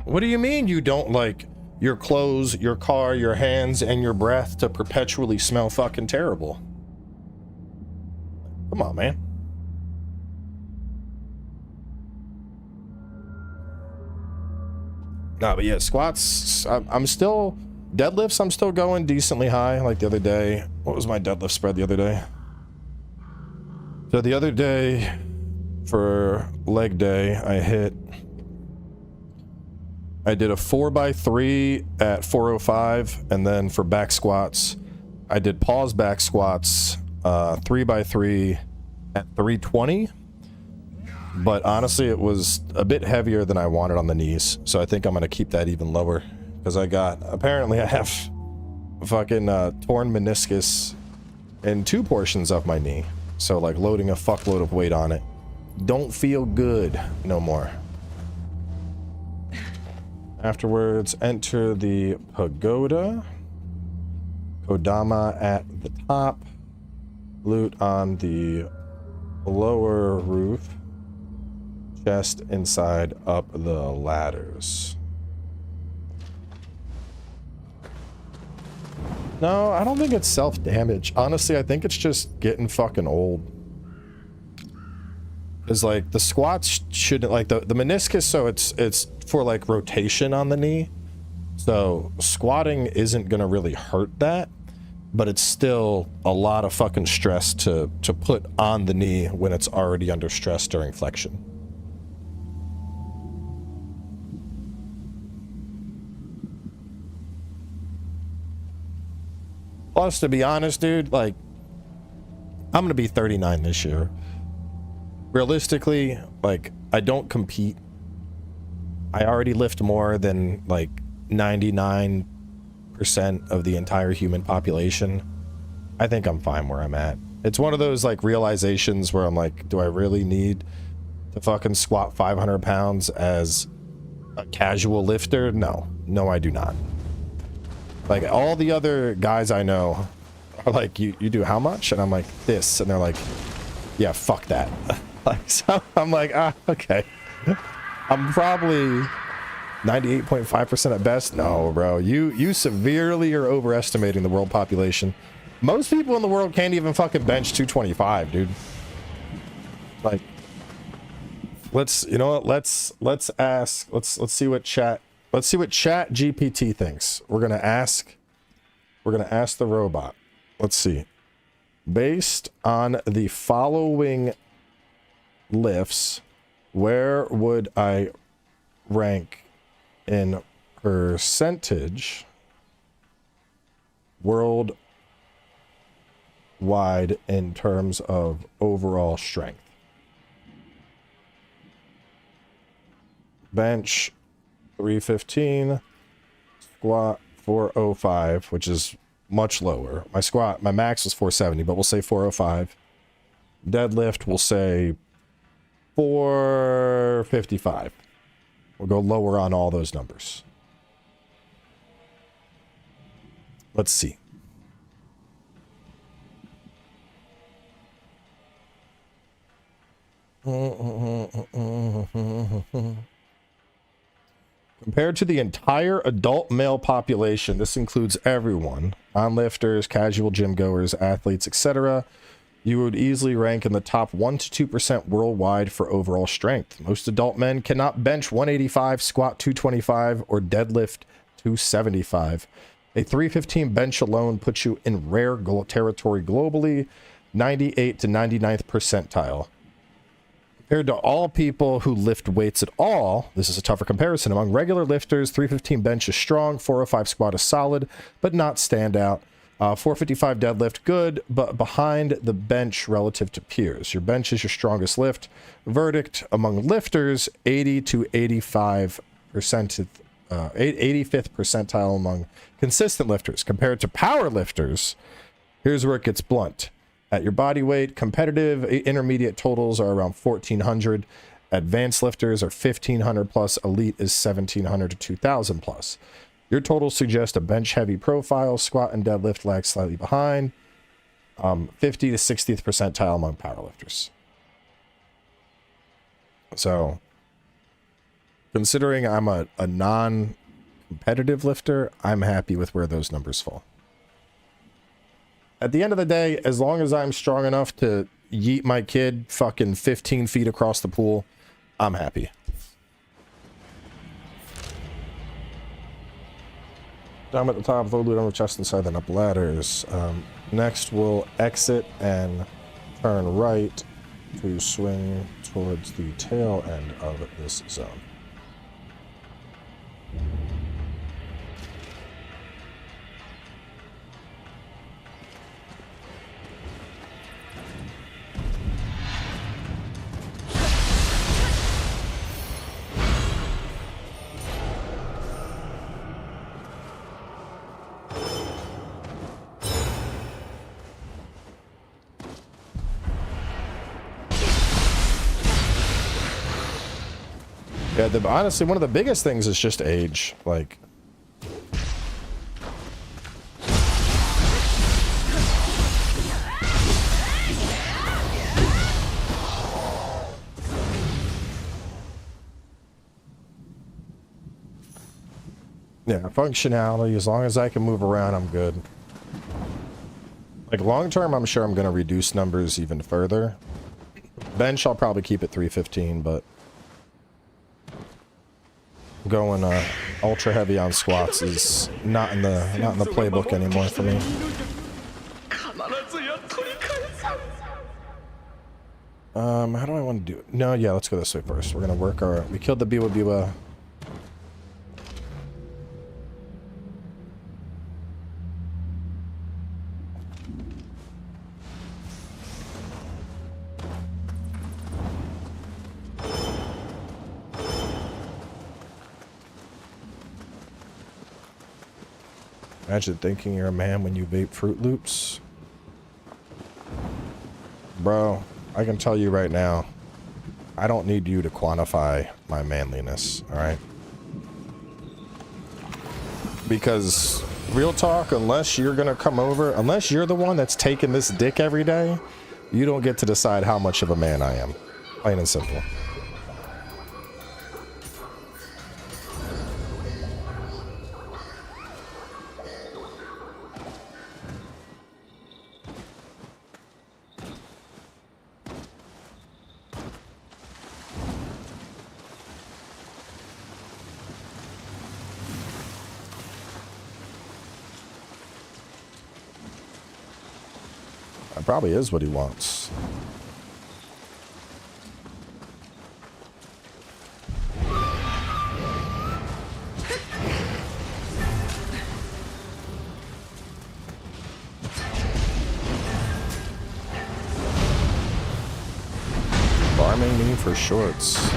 What do you mean you don't like your clothes, your car, your hands, and your breath to perpetually smell fucking terrible? Come on, man. Nah, but yeah, squats, I'm still... Deadlifts, I'm still going decently high, like the other day. What was my deadlift spread the other day? So the other day, for leg day, I did a 4x3 at 405, and then for back squats, I did pause back squats, 3x3 at 320. But honestly, it was a bit heavier than I wanted on the knees, so I think I'm gonna keep that even lower, because apparently I have fucking torn meniscus in 2 portions of my knee, so like loading a fuckload of weight on it don't feel good no more. Afterwards, enter the pagoda. Kodama at the top. Loot on the lower roof. Chest inside up the ladders. No, I don't think it's self-damage. Honestly, I think it's just getting fucking old. Is like the squats shouldn't, like the meniscus, so it's for like rotation on the knee. So squatting isn't gonna really hurt that, but it's still a lot of fucking stress to put on the knee when it's already under stress during flexion. Plus, to be honest, dude, like, I'm gonna be 39 this year. Realistically, like, I don't compete. I already lift more than like 99% of the entire human population. I think I'm fine where I'm at. It's one of those like realizations where I'm like, do I really need to fucking squat 500 pounds as a casual lifter? No, I do not. Like all the other guys I know are like, you do how much? And I'm like, this. And they're like, yeah, fuck that. Like, so I'm like, okay. I'm probably 98.5% at best. No, bro, you severely are overestimating the world population. Most people in the world can't even fucking bench 225, dude. Like, you know what? Let's see what chat GPT thinks. We're gonna ask the robot. Let's see. Based on the following lifts, where would I rank in percentage worldwide in terms of overall strength? Bench 315, squat 405, which is much lower. My max was 470, but we'll say 405. Deadlift, we'll say 455. We'll go lower on all those numbers. Let's see. Compared to the entire adult male population, this includes everyone, non-lifters, casual gym goers, athletes, etc., you would easily rank in the top 1 to 2% worldwide for overall strength. Most adult men cannot bench 185, squat 225, or deadlift 275. A 315 bench alone puts you in rare territory globally, 98 to 99th percentile. Compared to all people who lift weights at all, this is a tougher comparison. Among regular lifters, 315 bench is strong, 405 squat is solid, but not standout. 455 deadlift, good, but behind the bench relative to peers. Your bench is your strongest lift. Verdict, among lifters, 80 to 85%, 85th percentile among consistent lifters. Compared to power lifters, here's where it gets blunt. At your body weight, competitive intermediate totals are around 1,400. Advanced lifters are 1,500 plus. Elite is 1,700 to 2,000 plus. Your totals suggest a bench-heavy profile. Squat and deadlift lag slightly behind. 50 to 60th percentile among powerlifters. So, considering I'm a non-competitive lifter, I'm happy with where those numbers fall. At the end of the day, as long as I'm strong enough to yeet my kid fucking 15 feet across the pool, I'm happy. Down at the top, throw loot on the chest inside, then up ladders. Next, we'll exit and turn right to swing towards the tail end of this zone. Yeah, honestly, one of the biggest things is just age. Like, yeah, functionality. As long as I can move around, I'm good. Like, long term, I'm sure I'm going to reduce numbers even further. Bench, I'll probably keep it 315, but going ultra heavy on squats is not in the playbook anymore for me. How do I want to do it? No, yeah, let's go this way first. We're gonna work our. We killed the Biwa Biwa. Imagine thinking you're a man when you vape Fruit Loops. Bro, I can tell you right now, I don't need you to quantify my manliness, alright? Because, real talk, unless you're gonna come over, unless you're the one that's taking this dick every day, you don't get to decide how much of a man I am. Plain and simple. That probably is what he wants. Farming me for shorts.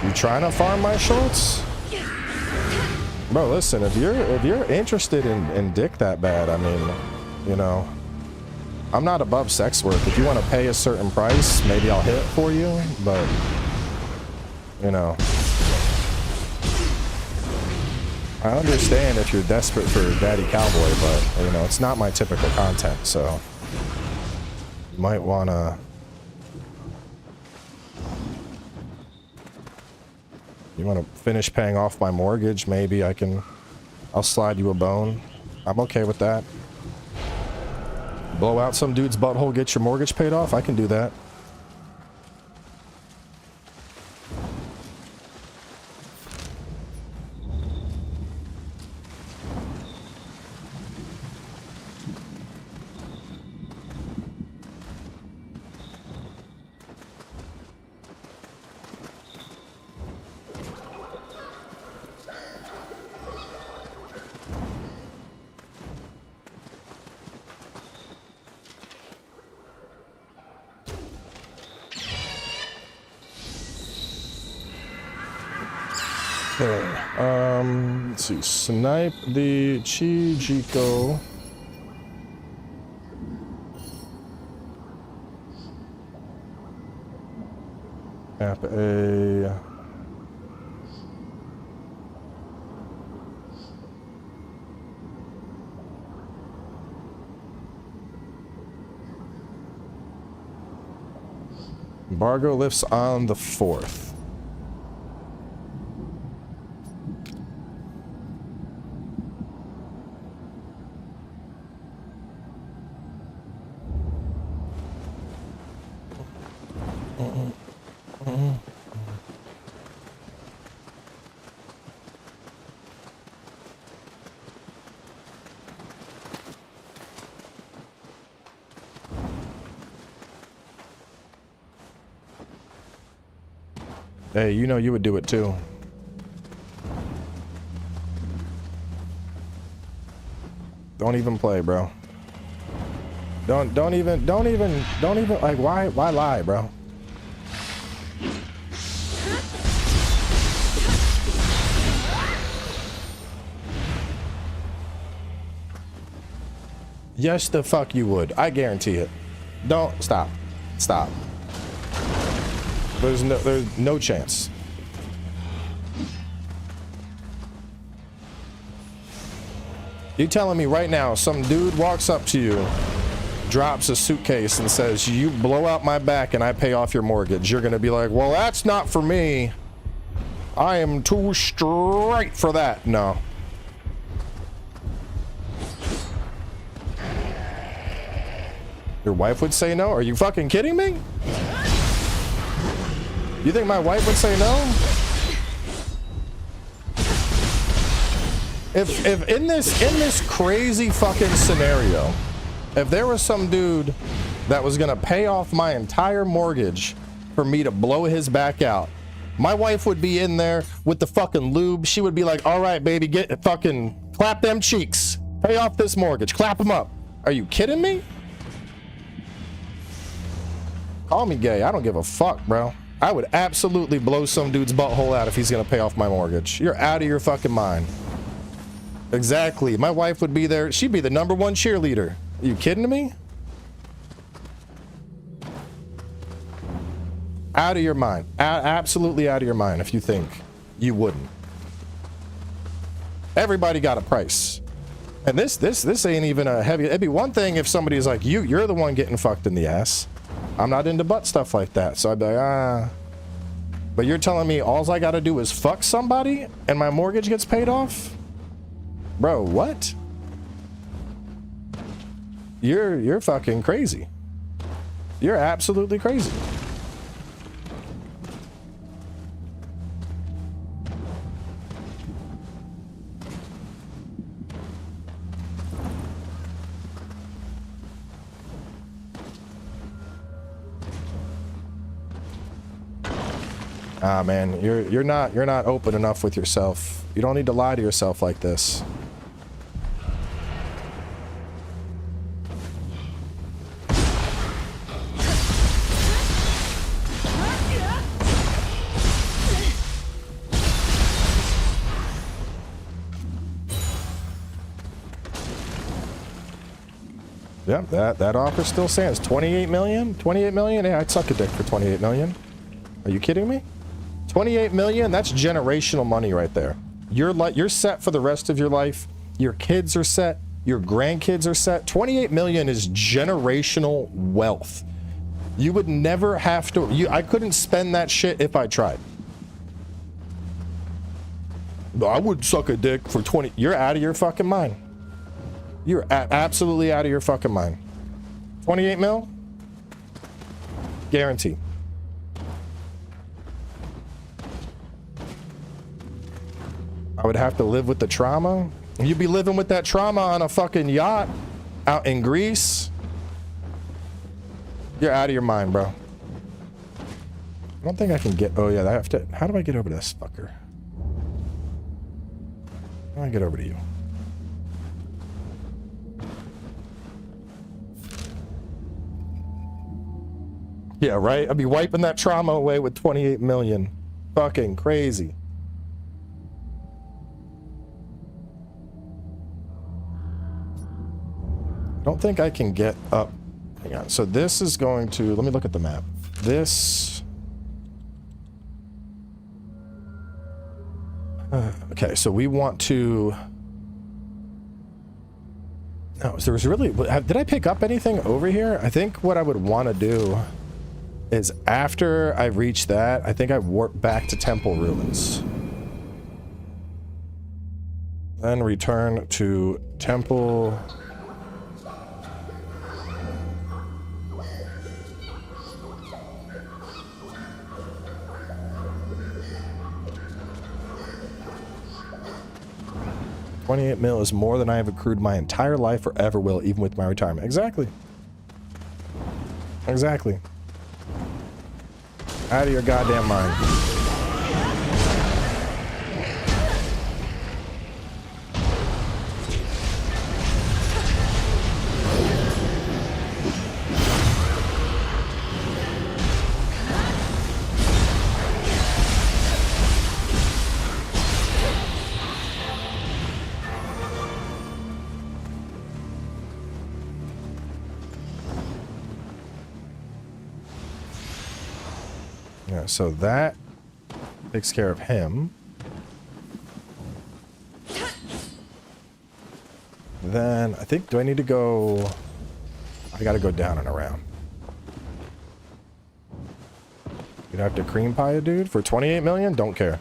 You trying to farm my shorts? Bro, listen, if you're interested in dick that bad, I mean, you know, I'm not above sex work. If you want to pay a certain price, maybe I'll hit it for you, but, you know, I understand if you're desperate for Daddy Cowboy, but, you know, it's not my typical content, so you might want to... You want to finish paying off my mortgage, maybe I'll slide you a bone. I'm okay with that. Blow out some dude's butthole, get your mortgage paid off? I can do that. Let's see, snipe the Chijiko. Tap A. Embargo lifts on the 4th. Hey, you know you would do it too. Don't even play, bro. Don't even like why lie, bro? Yes, the fuck you would. I guarantee it. Don't stop. Stop. There's no chance. You telling me right now some dude walks up to you, drops a suitcase and says, you blow out my back and I pay off your mortgage. You're gonna be like, well, that's not for me. I am too straight for that. No. Your wife would say no? Are you fucking kidding me? You think my wife would say no? If in this crazy fucking scenario, if there was some dude that was gonna pay off my entire mortgage for me to blow his back out, my wife would be in there with the fucking lube. She would be like, all right, baby, get fucking clap them cheeks. Pay off this mortgage. Clap them up. Are you kidding me? Call me gay. I don't give a fuck, bro. I would absolutely blow some dude's butthole out if he's gonna pay off my mortgage. You're out of your fucking mind. Exactly. My wife would be there. She'd be the #1 cheerleader. Are you kidding me? Out of your mind. Absolutely out of your mind if you think you wouldn't. Everybody got a price. And this ain't even a heavy. It'd be one thing if somebody's like, you're the one getting fucked in the ass. I'm not into butt stuff like that. So I'd be like, ah. But you're telling me all I gotta do is fuck somebody and my mortgage gets paid off? Bro, what? You're fucking crazy. You're absolutely crazy. Ah, man, you're not open enough with yourself. You don't need to lie to yourself like this. Yeah, that offer still stands. 28 million? 28 million? Yeah, I'd suck a dick for 28 million. Are you kidding me? 28 million? That's generational money right there. You're set for the rest of your life. Your kids are set. Your grandkids are set. 28 million is generational wealth. You would never have to. I couldn't spend that shit if I tried. I would suck a dick for 20. You're out of your fucking mind. You're absolutely out of your fucking mind. 28 mil? Guarantee. I would have to live with the trauma. You'd be living with that trauma on a fucking yacht out in Greece. You're out of your mind, bro. I don't think I can get. Oh yeah, I have to. How do I get over to this fucker? How do I get over to you? Yeah, right? I'd be wiping that trauma away with 28 million. Fucking crazy. I don't think I can get up. Hang on. So this is going to, let me look at the map. This. Okay, so we want to. No, so there's really. Did I pick up anything over here? I think what I would want to do is after I reach that, I think I warp back to Temple Ruins. Then return to Temple. $28 million is more than I have accrued my entire life or ever will, even with my retirement. Exactly. Exactly. Out of your goddamn mind. So that takes care of him. Then I think, do I need to go? I gotta go down and around. You'd have to cream pie a dude for 28 million? Don't care.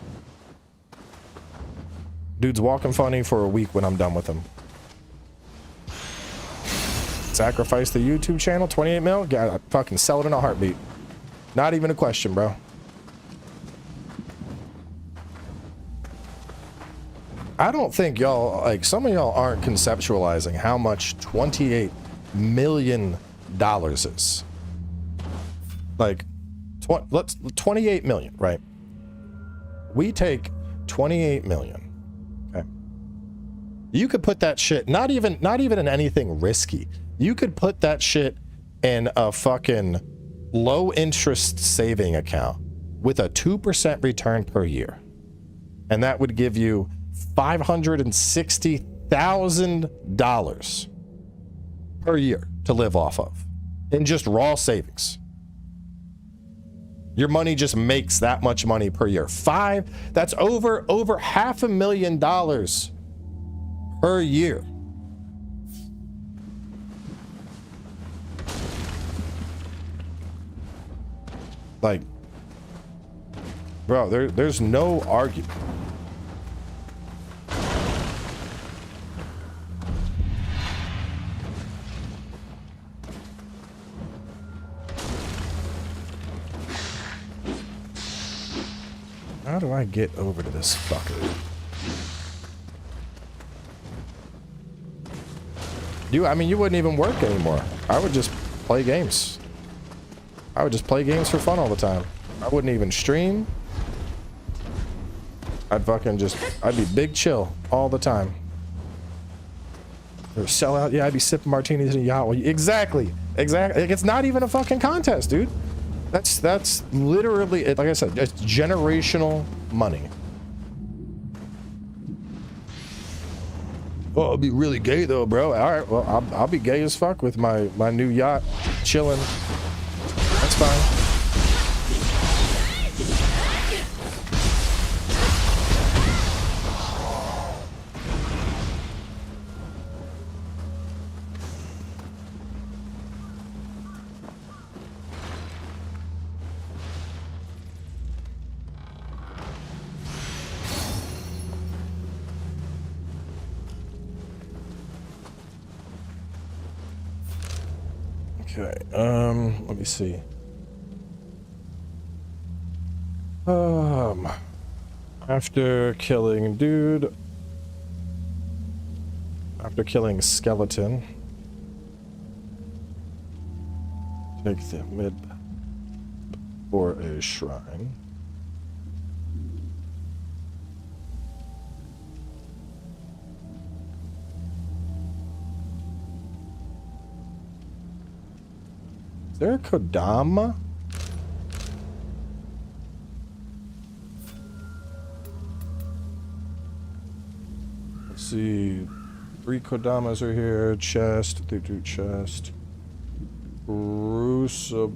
Dude's walking funny for a week when I'm done with him. Sacrifice the YouTube channel, 28 mil? Gotta fucking sell it in a heartbeat. Not even a question, bro. I don't think y'all, like, some of y'all aren't conceptualizing how much $28 million is. Like, let's 28 million, right? We take 28 million. Okay. You could put that shit, not even in anything risky. You could put that shit in a fucking low interest saving account with a 2% return per year. And that would give you $560,000 per year to live off of in just raw savings. Your money just makes that much money per year. That's over $500,000 per year. Like, bro, there's no argument. How do I get over to this fucker? I mean, you wouldn't even work anymore. I would just play games. I would just play games for fun all the time. I wouldn't even stream. I'd be big chill all the time. Or sell out. Yeah, I'd be sipping martinis in a yacht. Exactly. It's not even a fucking contest, dude. That's literally it. Like I said, it's generational money. Oh, I'll be really gay though, bro. All right, well, I'll be gay as fuck with my new yacht, chilling. That's fine. Okay, let me see. After killing skeleton, take the mid for a shrine. Is there a Kodama? Let's see. 3 Kodamas are here. Chest. They do chest. Crucible.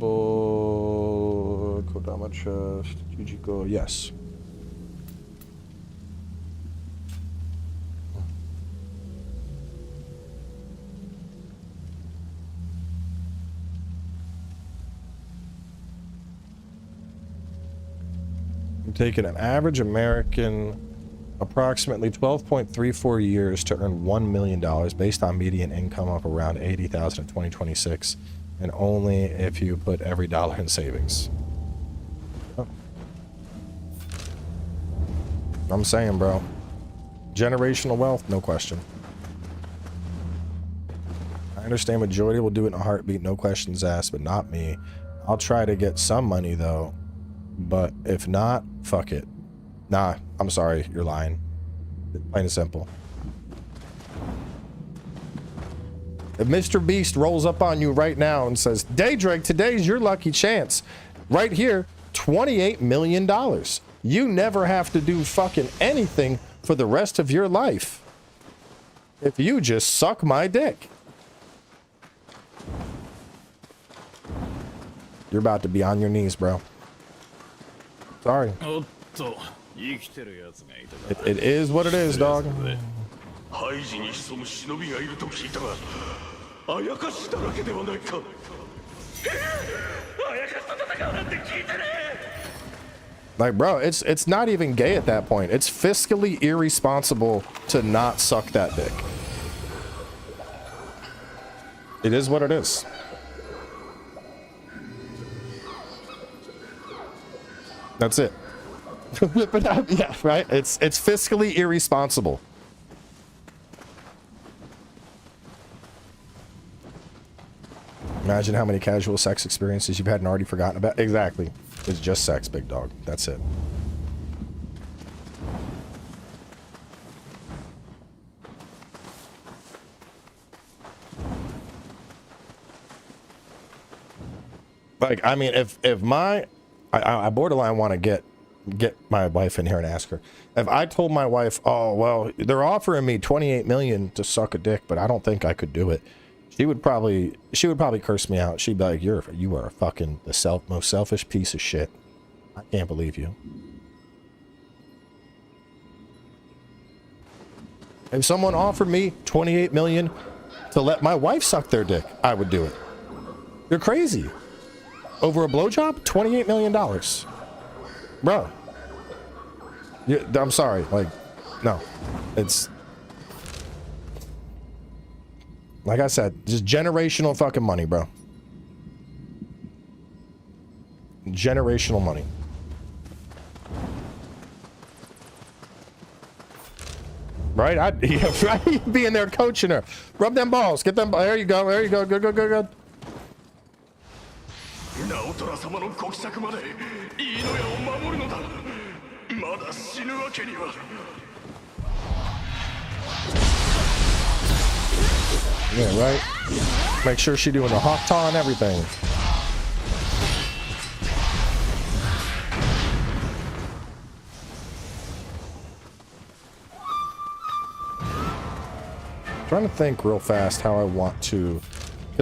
Kodama chest. GG go. Yes. Taking an average American approximately 12.34 years to earn $1 million based on median income of around $80,000 in 2026, and only if you put every dollar in savings. Oh. I'm saying, bro, generational wealth, no question. I understand majority will do it in a heartbeat, no questions asked, but not me. I'll try to get some money though. But if not, fuck it. Nah, I'm sorry, you're lying. Plain and simple. If Mr. Beast rolls up on you right now and says, Daedric, today's your lucky chance. Right here, $28 million. You never have to do fucking anything for the rest of your life. If you just suck my dick. You're about to be on your knees, bro. Sorry. It is what it is, dog. Like, bro, it's not even gay at that point. It's fiscally irresponsible to not suck that dick. It is what it is. That's it. Whip it out. Yeah, right. It's fiscally irresponsible Imagine how many casual sex experiences you've had and already forgotten about. Exactly. It's just sex, big dog. That's it. Like, I mean, if I borderline want to get my wife in here and ask her. If I told my wife, oh, well, they're offering me 28 million to suck a dick, but I don't think I could do it. She would probably curse me out. She'd be like, you are a fucking most selfish piece of shit. I can't believe you. If someone offered me 28 million to let my wife suck their dick, I would do it. You're crazy. Over a blowjob? $28 million. Bro. I'm sorry. Like, no. It's... Like I said, just generational fucking money, bro. Generational money. Right? I'd be in there coaching her. Rub them balls. Get them. There you go. There you go. Good, good, good, good. Yeah, right? Make sure she's doing the hawk taw and everything. Trying to think real fast how I want to.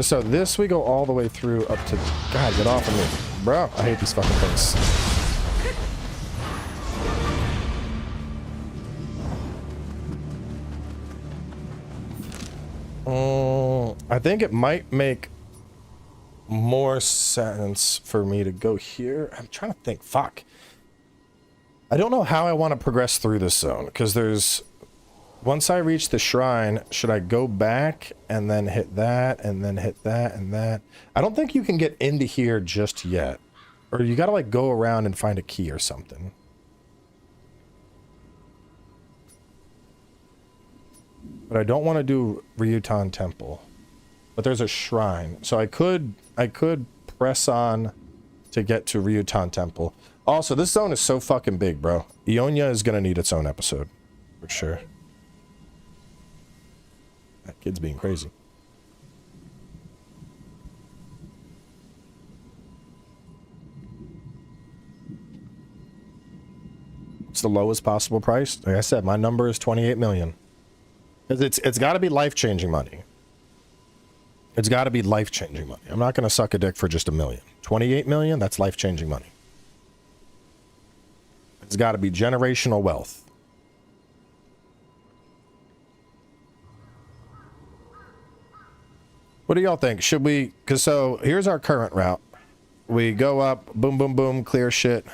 So this we go all the way through up to. God, get off of me, bro! I hate these fucking things. I think it might make more sense for me to go here. I'm trying to think. Fuck. I don't know how I want to progress through this zone because there's. Once I reach the shrine, should I go back and then hit that and then hit that and that? I don't think you can get into here just yet. Or you gotta like go around and find a key or something. But I don't want to do Ryutan Temple. But there's a shrine. So I could press on to get to Ryutan Temple. Also, this zone is so fucking big, bro. Ionia is gonna need its own episode. For sure. That kid's being crazy. It's the lowest possible price. Like I said, my number is 28 million. Because it's got to be life-changing money. It's got to be life-changing money. I'm not going to suck a dick for just $1 million. 28 million, that's life-changing money. It's got to be generational wealth. What do y'all think? Should we... Because so, here's our current route. We go up, boom, boom, boom, clear shit.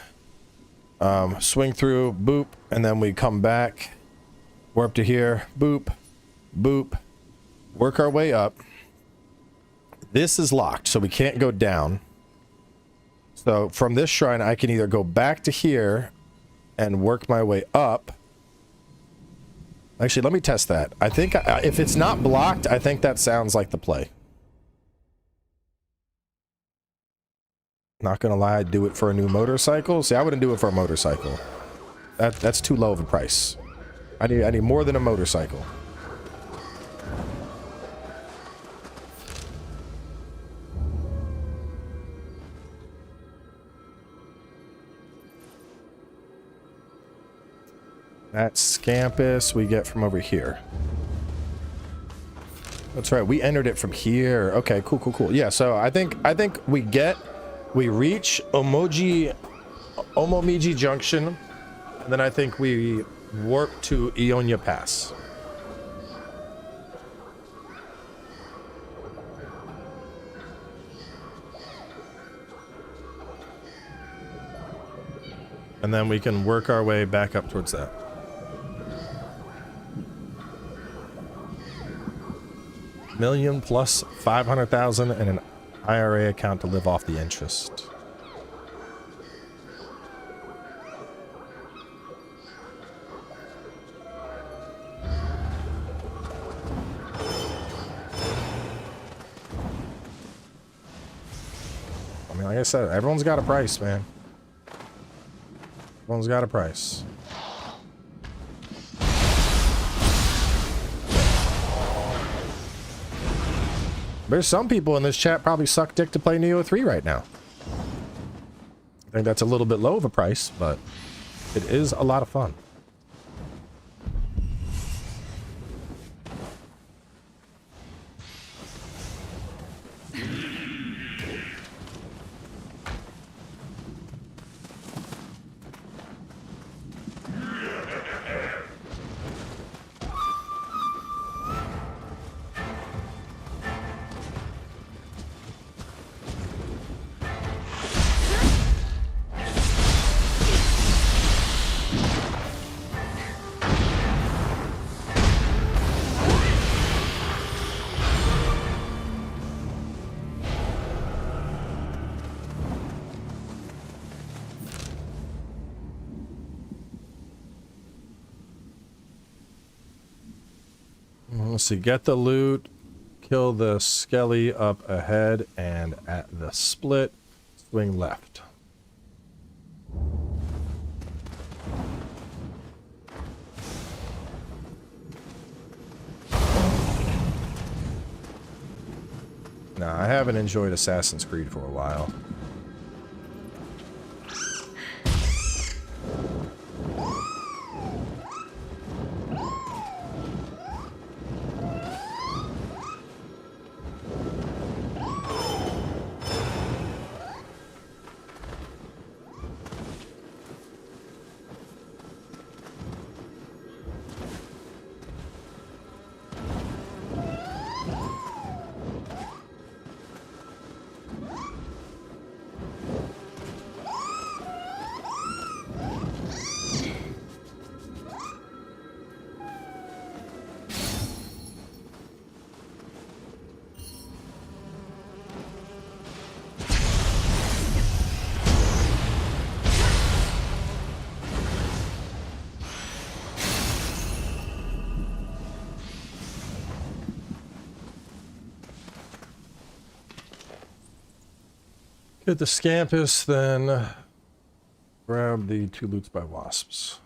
Swing through, boop, and then we come back. Warp to here, boop, boop. Work our way up. This is locked, so we can't go down. So, from this shrine, I can either go back to here and work my way up. Actually, let me test that. I think if it's not blocked, I think that sounds like the play. Not gonna lie, I'd do it for a new motorcycle. See, I wouldn't do it for a motorcycle. That's too low of a price. I need more than a motorcycle. That Scampus we get from over here. That's right, we entered it from here. Okay, cool, cool, cool. Yeah, so I think we reach Omomiji Junction, and then I think we warp to Ionia Pass. And then we can work our way back up towards that. Million plus 500,000 and an IRA account to live off the interest. I said, everyone's got a price, man. Everyone's got a price. There's some people in this chat probably suck dick to play Nioh 3 right now. I think that's a little bit low of a price, but it is a lot of fun. Let's see, get the loot, kill the skelly up ahead, and at the split, swing left. Nah, I haven't enjoyed Assassin's Creed for a while. Get the Scampus, then grab the 2 loots by wasps.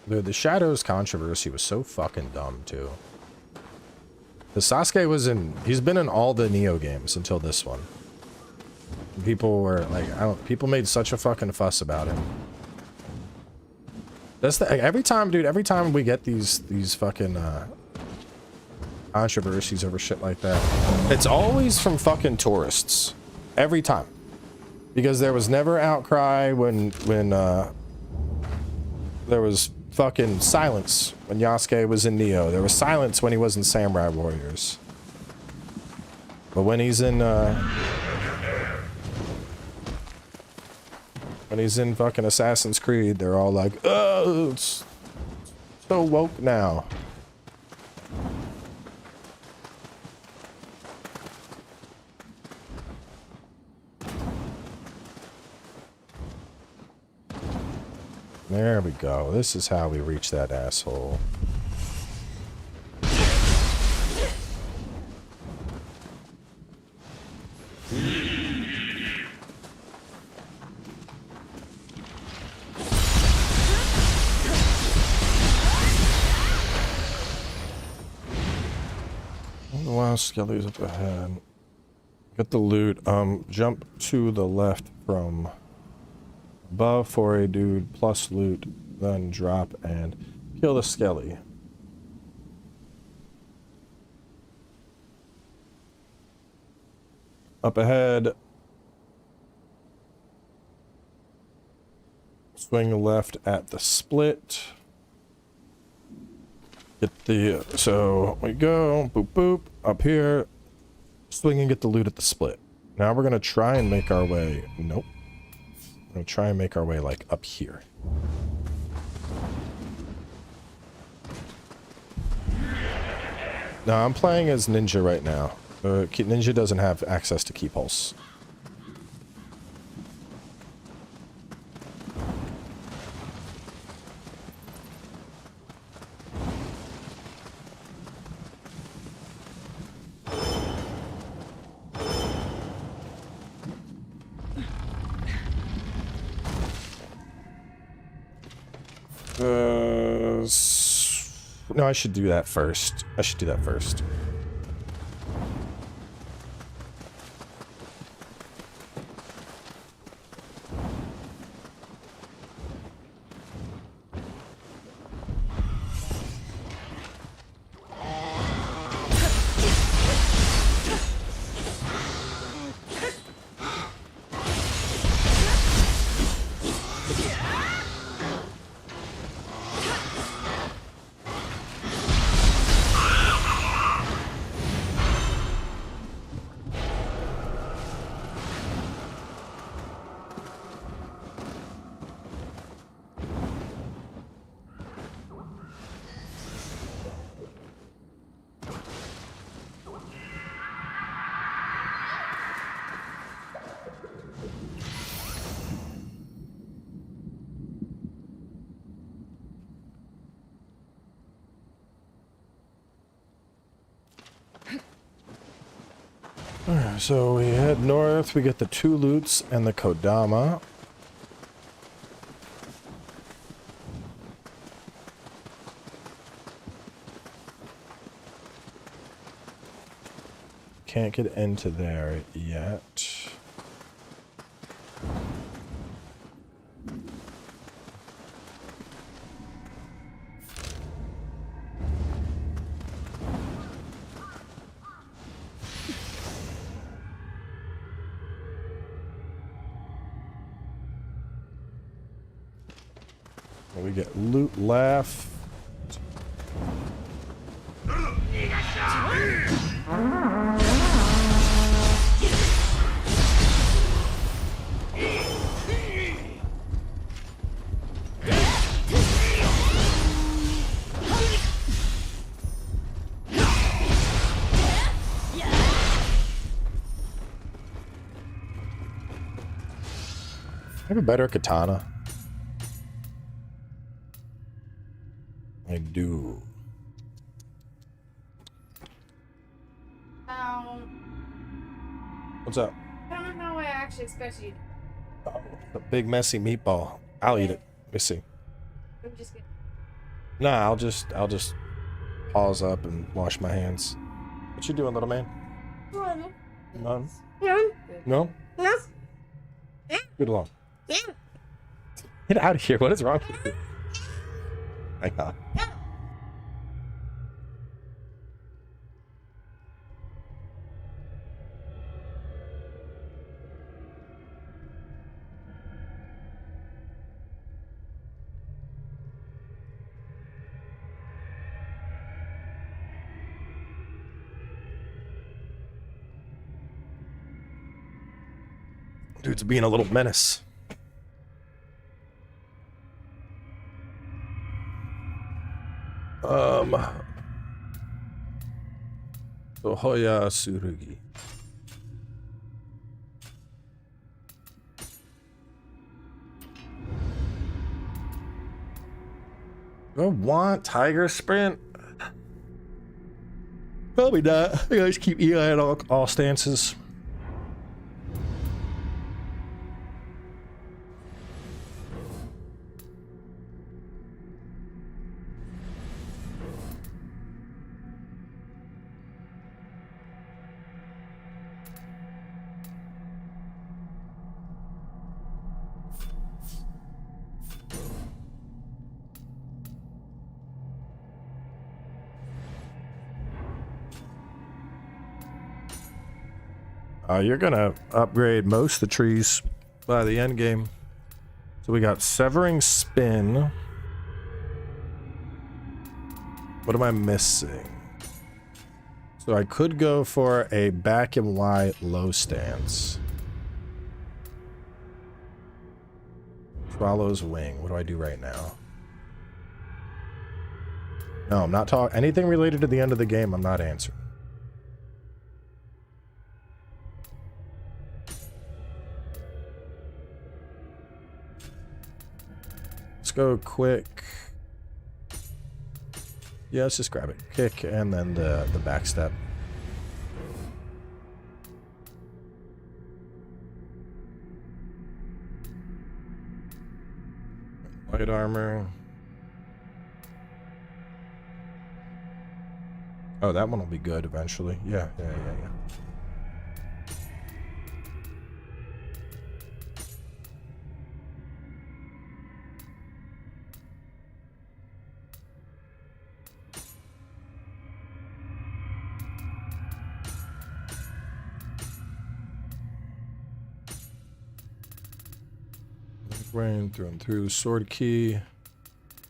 Dude, the Shadows controversy was so fucking dumb, too. The Sasuke was in... He's been in all the Nioh games until this one. People were like... people made such a fucking fuss about him. That's the... Every time, dude, every time we get these fucking... controversies over shit like that, it's always from fucking tourists. Every time. Because there was never outcry when there was fucking silence when Yasuke was in Nioh. There was silence when he was in Samurai Warriors. But when he's in fucking Assassin's Creed, they're all like, oh, it's so woke now. There we go. This is how we reach that asshole. The last skelly's up ahead. Get the loot. Jump to the left from above for a dude plus loot, then drop and kill the skelly. Up ahead, swing left at the split. Get the, so we go, boop boop, up here, swing and get the loot at the split. Now we're gonna try and make our way, nope. We're gonna try and make our way like up here. Now I'm playing as Ninja right now. Ninja doesn't have access to key pulse. No, I should do that first. I should do that first. Alright, so we head north, we get the 2 loots and the Kodama. Can't get into there yet. We get loot left. I have a better katana. I do. What's up? I don't know how I actually expect you. Oh, the big messy meatball. I'll eat it. Let me see. I'm just kidding. Nah, I'll just pause up and wash my hands. What you doing, little man? None. No. No? No. Good along. Yeah. Get out of here. What is wrong with you? Hang on. Dude's being a little menace. Tohoya Tsurugi. Do I want Tiger Sprint? Probably not. I gotta just keep Eli at all stances. You're gonna upgrade most of the trees by the end game. So we got Severing Spin. What am I missing? So I could go for a back and wide low stance. Swallow's Wing. What do I do right now? No, I'm not talking anything related to the end of the game. I'm not answering. Let's go quick. Yeah, let's just grab it. Kick and then the back step. Light armor. Oh, that one will be good eventually. Yeah. Rain through and through. Sword key.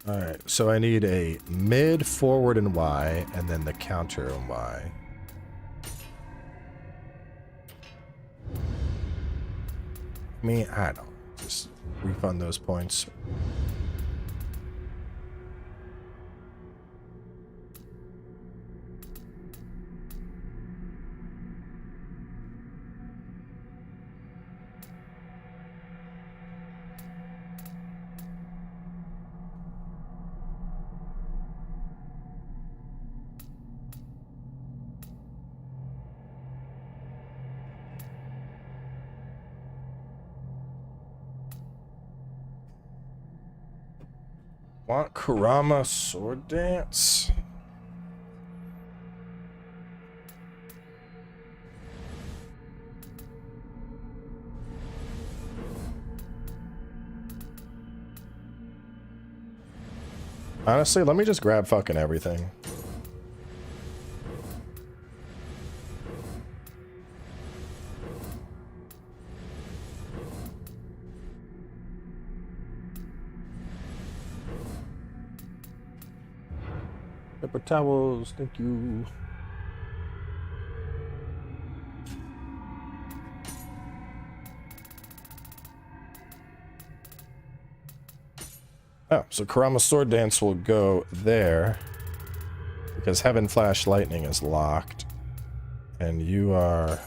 Alright, so I need a mid, forward, and Y, and then the counter and Y. I mean, I don't know. Just refund those points. Want Kurama sword dance? Honestly, let me just grab fucking everything. Paper towels, thank you. Oh, so Kurama Sword Dance will go there because Heaven Flash Lightning is locked, and you are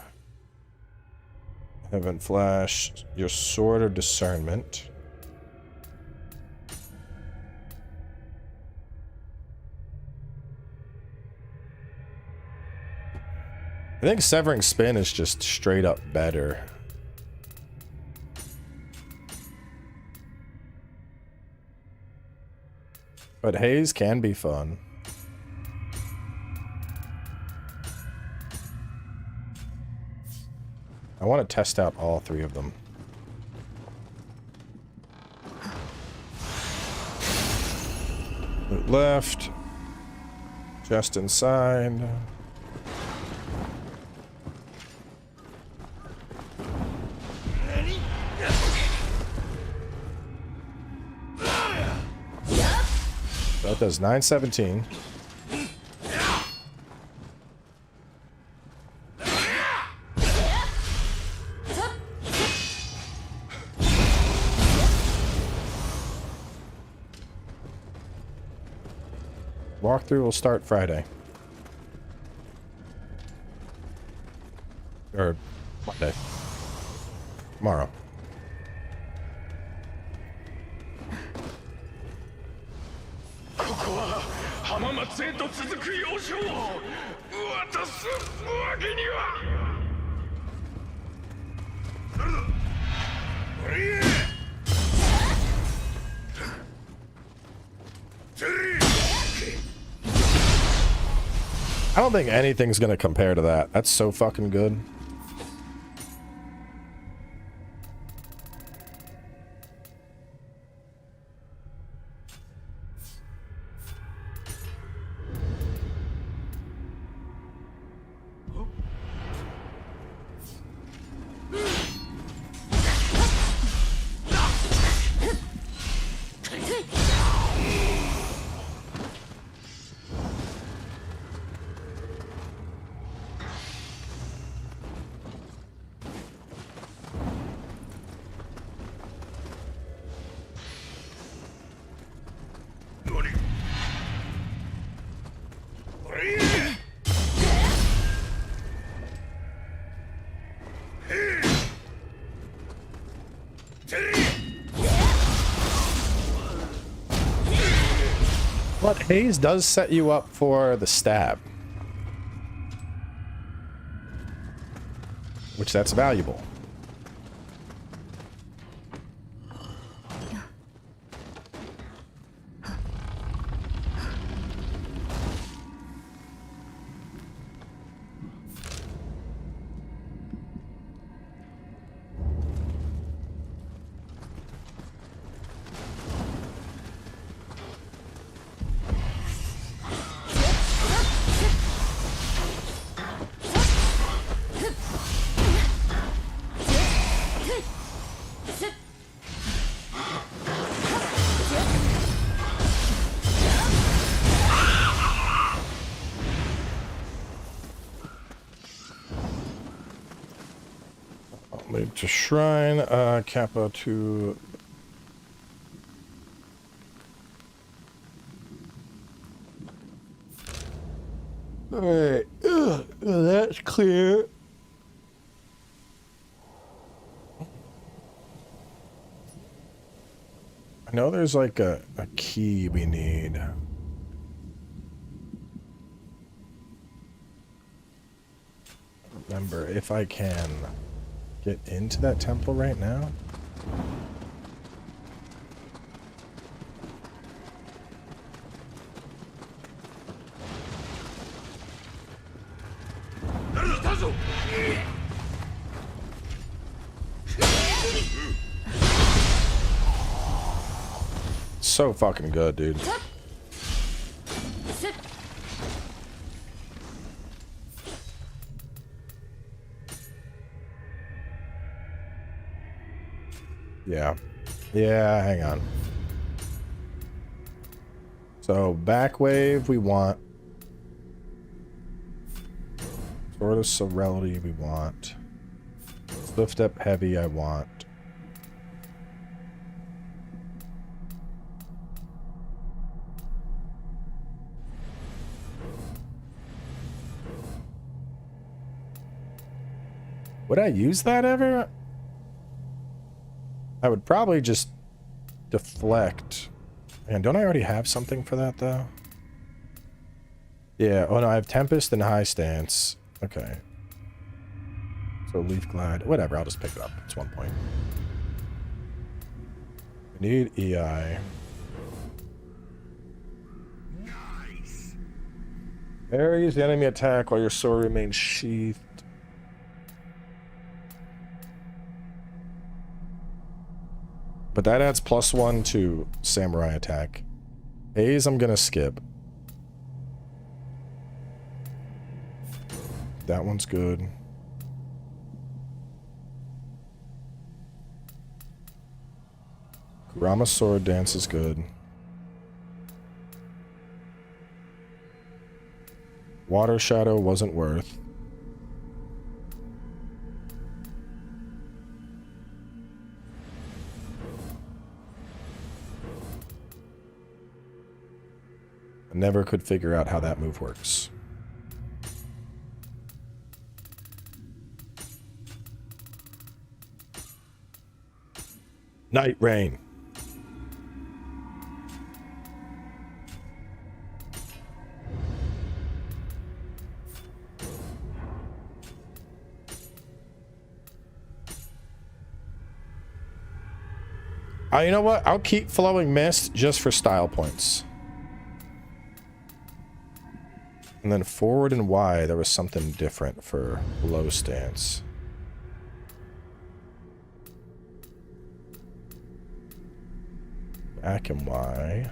Heaven Flash, your Sword of Discernment. I think Severing Spin is just straight up better. But Haze can be fun. I want to test out all three of them. Loot left. Just inside. That does 917. Walkthrough will start Friday. Or Monday. Tomorrow. I don't think anything's gonna compare to that. That's so fucking good. But Haze does set you up for the stab. Which that's valuable. Right to shrine, Kappa to... Alright, that's clear. I know there's like a key we need. Remember, if I can get into that temple right now. So fucking good, dude. Yeah. Yeah, hang on. So, back wave we want. Sword of Sorelity we want. Swift step heavy I want. Would I use that ever? I would probably just deflect. Man, don't I already have something for that, though? Yeah, oh no, I have Tempest and High Stance. Okay. So Leaf Glide. Whatever, I'll just pick it up. It's 1 point. We need EI. Nice. Parries the enemy attack while your sword remains sheathed. But that adds +1 to samurai attack. A's I'm gonna skip. That one's good. Kurama sword dance is good. Water shadow wasn't worth. I never could figure out how that move works. Night Rain. You know what? I'll keep Flowing Mist just for style points. And then forward and Y, there was something different for low stance. Back and Y.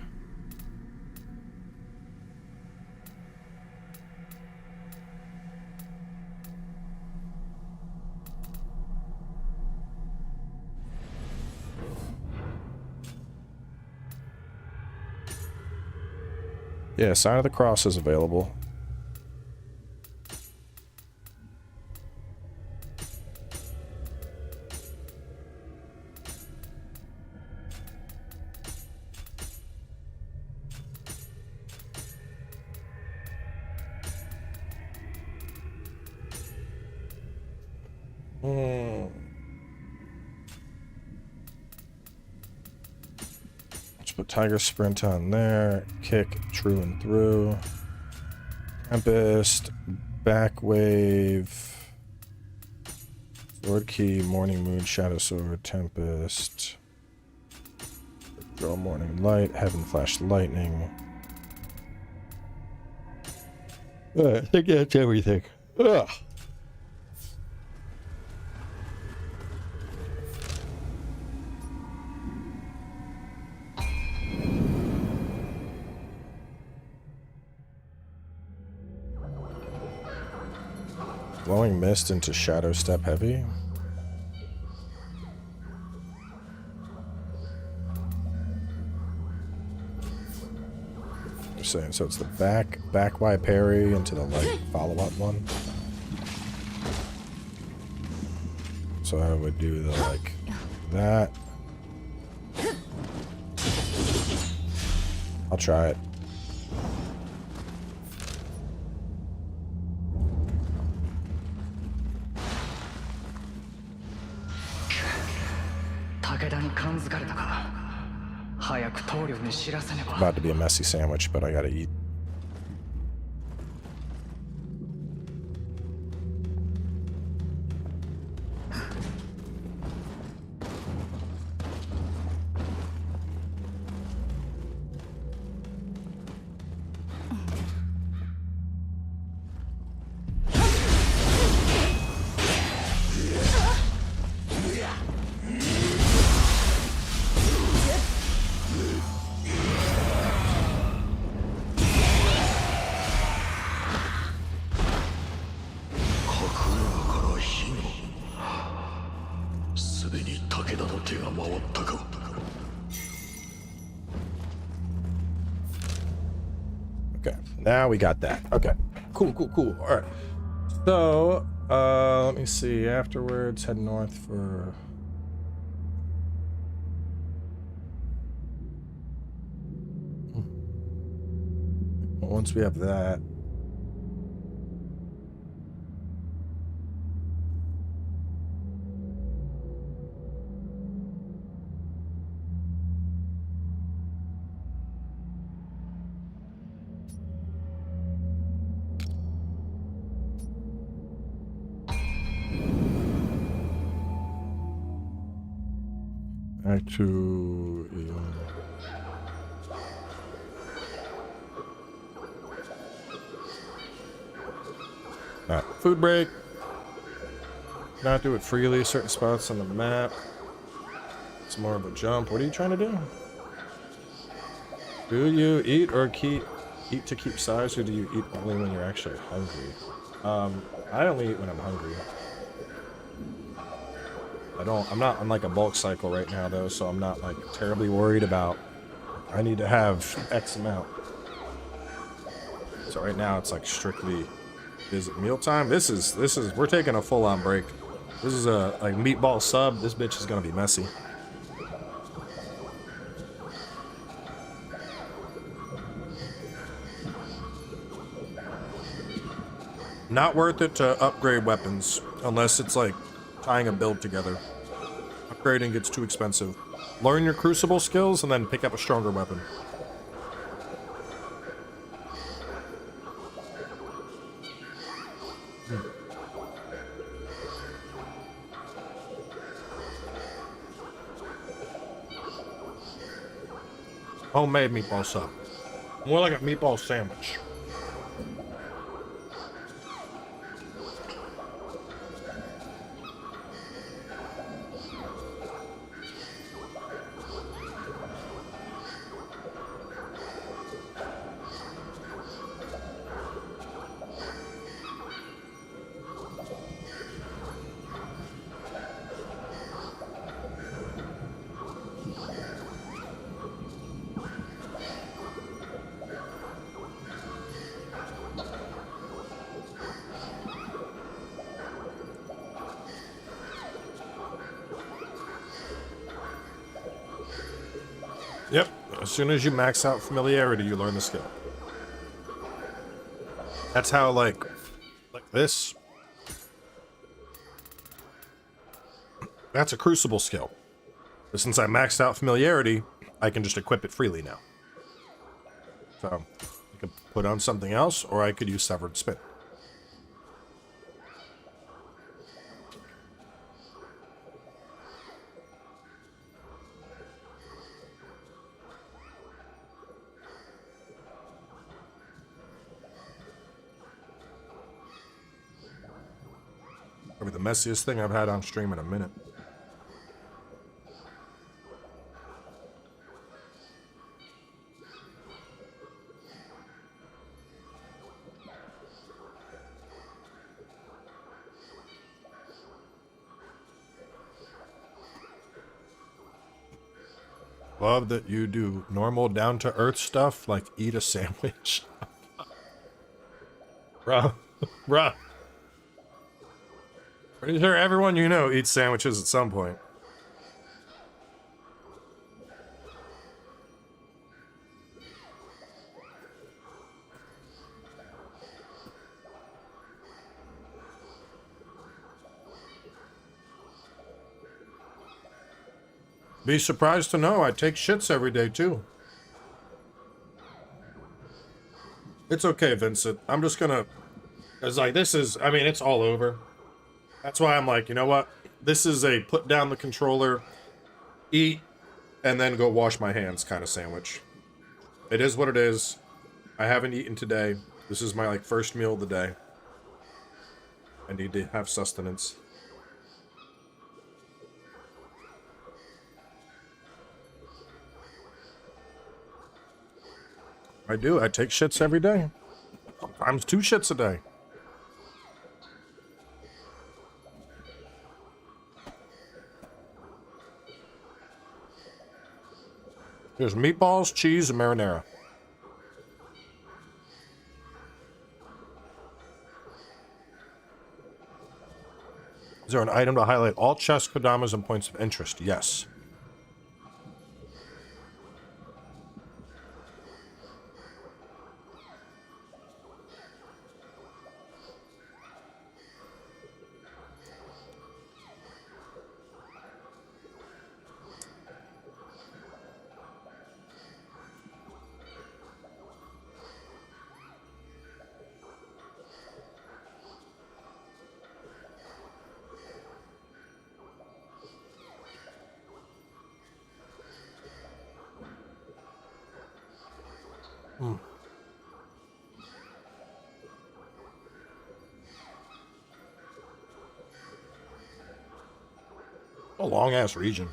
Yeah, Sign of the Cross is available. Let's put Tiger Sprint on there. Kick, true and through. Tempest, back wave. Sword key, Morning Moon, Shadow Sword, Tempest. Throw Morning Light, Heaven Flash Lightning. I think that's everything. Ugh. Blowing Mist into Shadow Step Heavy. You're saying so it's the back Y parry into the light follow-up one. So I would do the like that. I'll try it. About to be a messy sandwich, but I gotta eat. Okay, now we got that. Okay, cool. All right. So, let me see. Afterwards, head north for. Once we have that. Back to Alright, food break. Not do it freely, certain spots on the map. It's more of a jump. What are you trying to do? Do you eat or eat to keep size, or do you eat only when you're actually hungry? I only eat when I'm hungry. I'm not on like a bulk cycle right now though, so I'm not like terribly worried about I need to have X amount. So right now it's like strictly mealtime. This is we're taking a full-on break. This is a like meatball sub. This bitch is gonna be messy. Not worth it to upgrade weapons unless it's like tying a build together. Upgrading gets too expensive. Learn your Crucible skills and then pick up a stronger weapon. Homemade meatball sub. More like a meatball sandwich. Yep. As soon as you max out familiarity, you learn the skill. That's how, like this. That's a Crucible skill. But since I maxed out familiarity, I can just equip it freely now. So, I could put on something else, or I could use Severed Spin. Probably the messiest thing I've had on stream in a minute. Love that you do normal down-to-earth stuff like eat a sandwich. Bruh. Pretty sure everyone you know eats sandwiches at some point. Be surprised to know I take shits every day too. It's okay, Vincent. I'm just gonna... It's like, this is... I mean, it's all over. That's why I'm like, you know what? This is a put down the controller, eat, and then go wash my hands kind of sandwich. It is what it is. I haven't eaten today. This is my, like, first meal of the day. I need to have sustenance. I do. I take shits every day. Sometimes 2 shits a day. There's meatballs, cheese, and marinara. Is there an item to highlight all chests, kodamas, and points of interest? Yes. A long-ass region.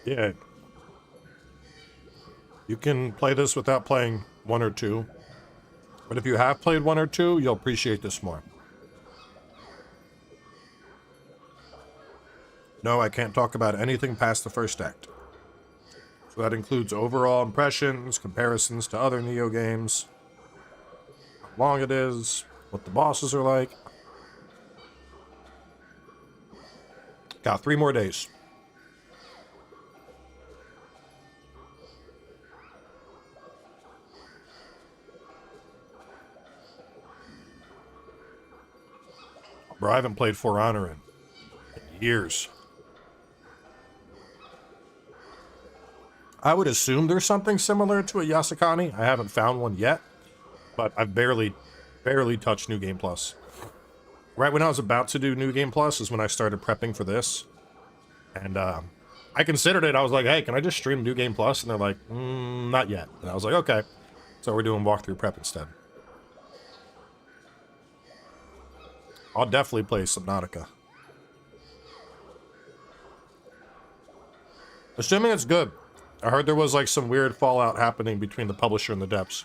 Yeah. You can play this without playing 1 or 2. But if you have played 1 or 2, you'll appreciate this more. No, I can't talk about anything past the first act. So that includes overall impressions, comparisons to other Nioh games, how long it is, what the bosses are like. Got 3 more days. Bro, I haven't played For Honor in years. I would assume there's something similar to a Yasakani. I haven't found one yet, but I've barely touched New Game Plus. Right when I was about to do New Game Plus is when I started prepping for this. And I considered it. I was like, hey, can I just stream New Game Plus? And they're like, not yet. And I was like, okay. So we're doing walkthrough prep instead. I'll definitely play Subnautica. Assuming it's good. I heard there was like some weird fallout happening between the publisher and the devs.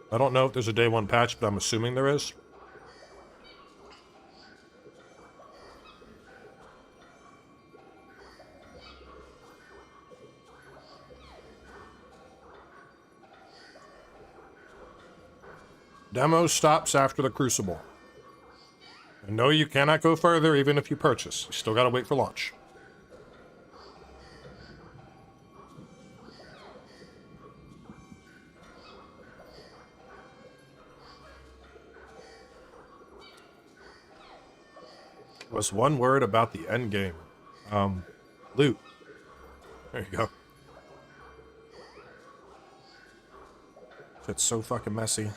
I don't know if there's a day 1 patch, but I'm assuming there is. Demo stops after the Crucible. And no, you cannot go further even if you purchase. You still gotta wait for launch. What's one word about the end game? Loot. There you go. It's so fucking messy.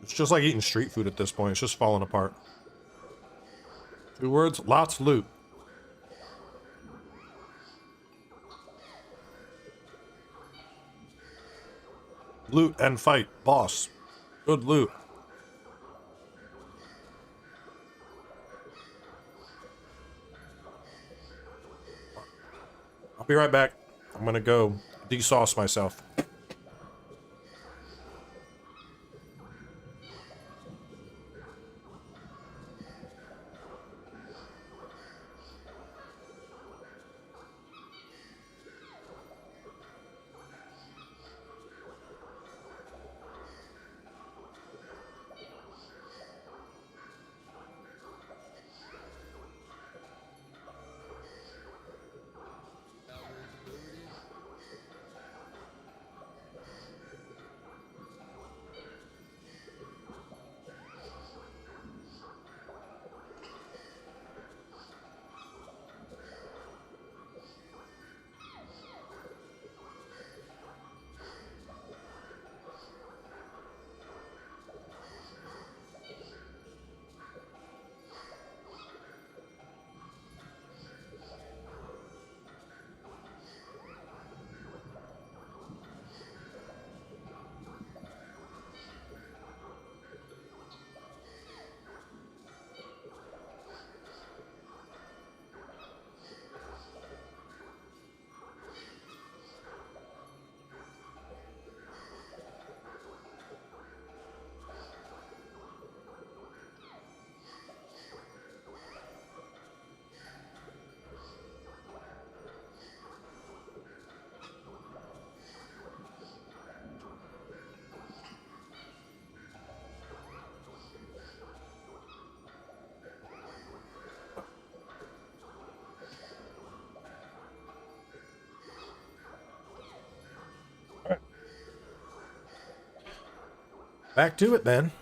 It's just like eating street food at this point. It's just falling apart. 2 words, lots of loot. Loot and fight, boss. Good loot. I'll be right back. I'm gonna go desauce myself. Back to it then.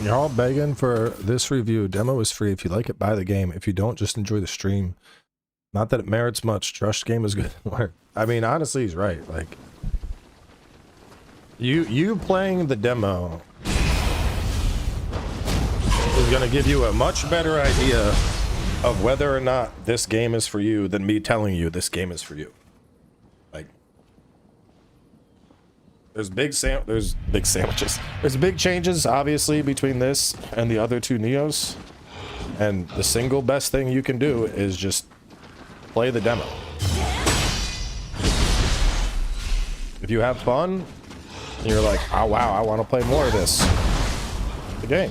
You're all begging for this review. Demo is free. If you like it, buy the game. If you don't, just enjoy the stream. Not that it merits much. Trust game is good. I mean, honestly, he's right. Like, you playing the demo is going to give you a much better idea of whether or not this game is for you than me telling you this game is for you. Like, there's big sandwiches. There's big changes, obviously, between this and the other two Niohs. And the single best thing you can do is just play the demo. If you have fun, and you're like, oh wow, I want to play more of this, the game.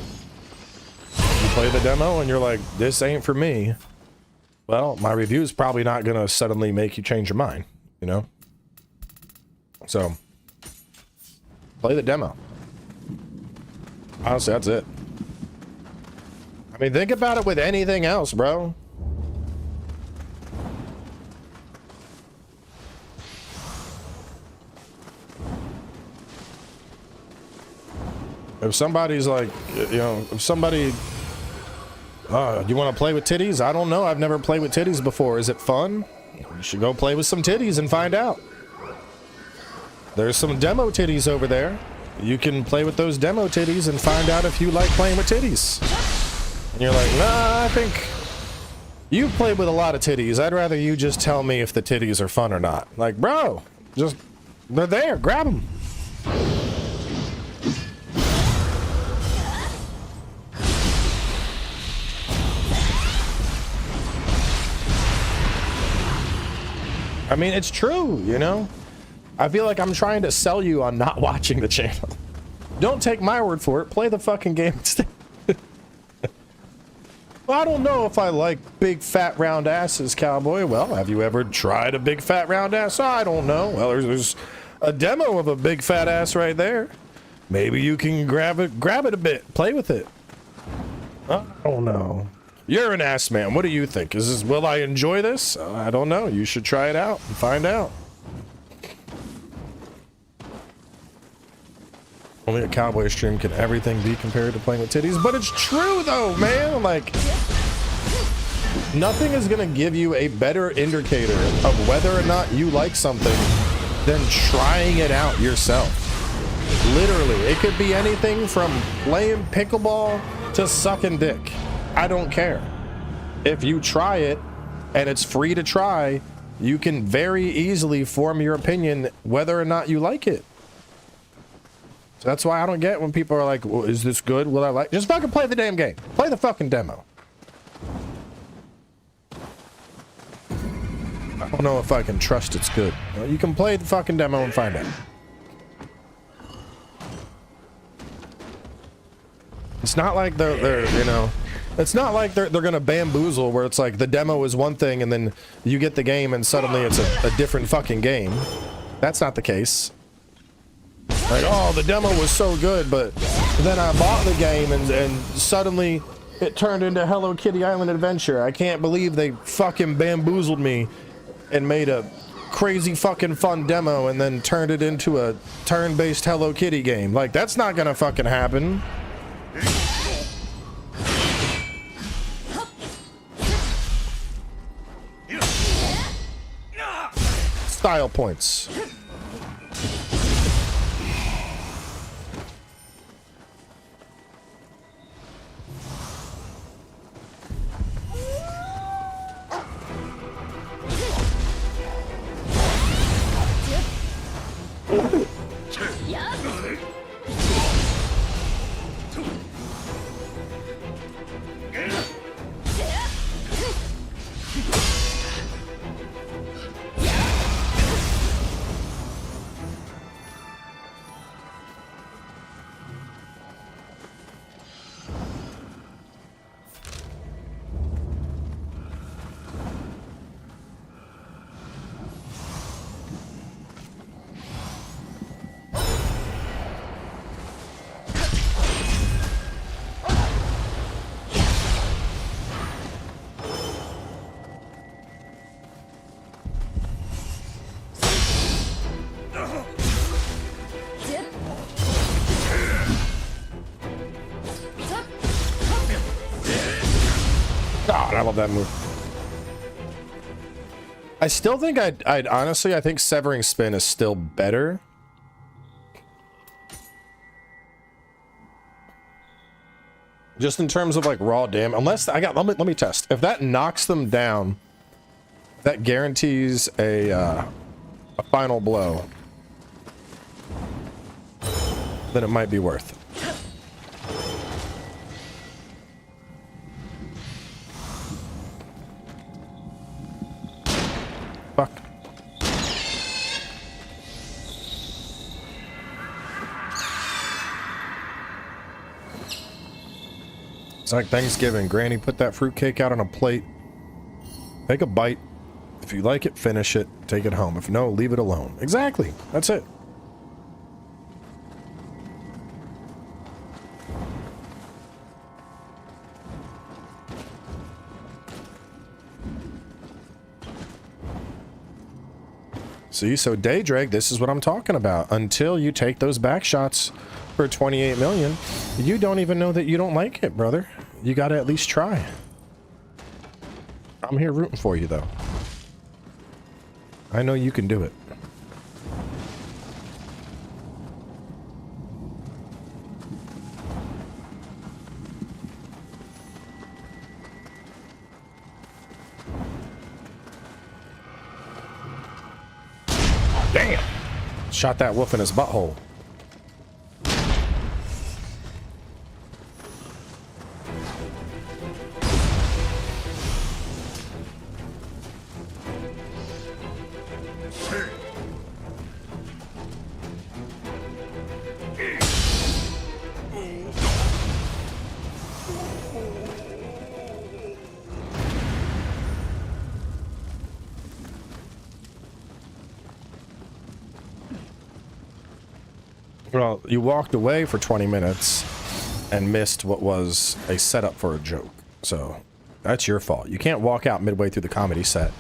You play the demo and you're like, this ain't for me. Well, my review is probably not going to suddenly make you change your mind, you know? So, play the demo. Honestly, that's it. I mean, think about it with anything else, bro. If somebody's like, you know, if somebody, you want to play with titties? I don't know. I've never played with titties before. Is it fun? You should go play with some titties and find out. There's some demo titties over there. You can play with those demo titties and find out if you like playing with titties. And you're like, nah, I think you've played with a lot of titties. I'd rather you just tell me if the titties are fun or not. Like, bro, just, they're there. Grab them. I mean, it's true, you know? I feel like I'm trying to sell you on not watching the channel. Don't take my word for it. Play the fucking game instead. Well, I don't know if I like big fat round asses, cowboy. Well, have you ever tried a big fat round ass? I don't know. Well, there's a demo of a big fat ass right there. Maybe you can grab it a bit, play with it. I don't know. You're an ass man. What do you think? Will I enjoy this? I don't know. You should try it out and find out. Only a cowboy stream can everything be compared to playing with titties, but it's true though, man. Like, nothing is gonna give you a better indicator of whether or not you like something than trying it out yourself. Literally, it could be anything from playing pickleball to sucking dick. I don't care. If you try it and it's free to try, you can very easily form your opinion whether or not you like it. So that's why I don't get when people are like, well, is this good? Will I like? Just fucking play the damn game. Play the fucking demo. I don't know if I can trust it's good. Well, you can play the fucking demo and find out. It's not like they're you know, it's not like they're gonna bamboozle where it's like the demo is one thing and then you get the game and suddenly it's a different fucking game. That's not the case. Like, oh, the demo was so good, but then I bought the game and suddenly it turned into Hello Kitty Island Adventure. I can't believe they fucking bamboozled me and made a crazy fucking fun demo and then turned it into a turn-based Hello Kitty game. Like, that's not gonna fucking happen. Style points. God, I love that move. I still think I'd honestly, I think Severing Spin is still better. Just in terms of like raw damage, unless I got, let me test. If that knocks them down, that guarantees a final blow, then it might be worth it. Fuck. It's like Thanksgiving. Granny put that fruitcake out on a plate. Take a bite. If you like it, finish it. Take it home. If no, leave it alone. Exactly. That's it. See, so Daedrake, this is what I'm talking about. Until you take those back shots for 28 million, you don't even know that you don't like it, brother. You gotta at least try. I'm here rooting for you, though. I know you can do it. Damn! Shot that wolf in his butthole. Well, you walked away for 20 minutes and missed what was a setup for a joke. So that's your fault. You can't walk out midway through the comedy set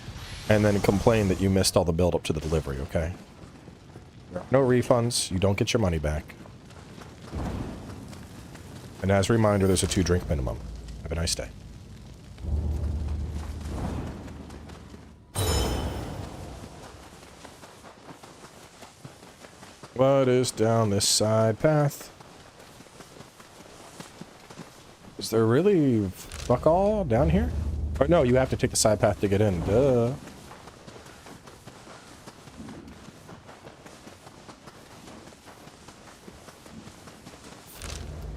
and then complain that you missed all the build up to the delivery, okay? No refunds. You don't get your money back. And as a reminder, there's a 2-drink minimum. Have a nice day. What is down this side path? Is there really fuck all down here? Or no, you have to take the side path to get in. Duh.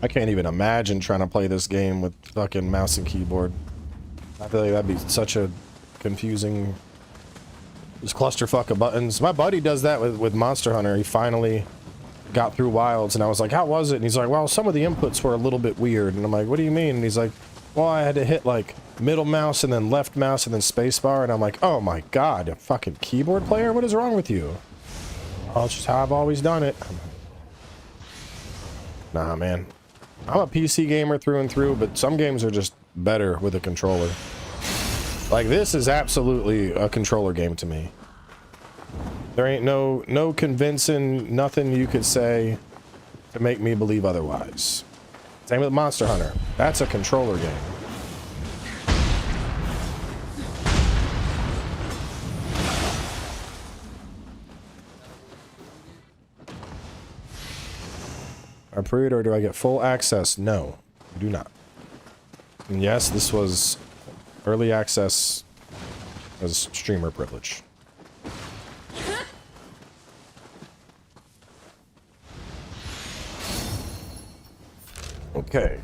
I can't even imagine trying to play this game with fucking mouse and keyboard. I feel like that'd be such a confusing... This clusterfuck of buttons. My buddy does that with Monster Hunter. He finally got through Wilds, and I was like, how was it? And he's like, well, some of the inputs were a little bit weird. And I'm like, what do you mean? And he's like, well, I had to hit like middle mouse and then left mouse and then spacebar. And I'm like, oh my god, a fucking keyboard player? What is wrong with you? Oh, it's just how I've always done it. Nah, man. I'm a PC gamer through and through, but some games are just better with a controller. Like, this is absolutely a controller game to me. There ain't no convincing nothing you could say to make me believe otherwise. Same with Monster Hunter. That's a controller game. I pre-order, do I get full access? No, you do not. And yes, this was early access as streamer privilege. Okay,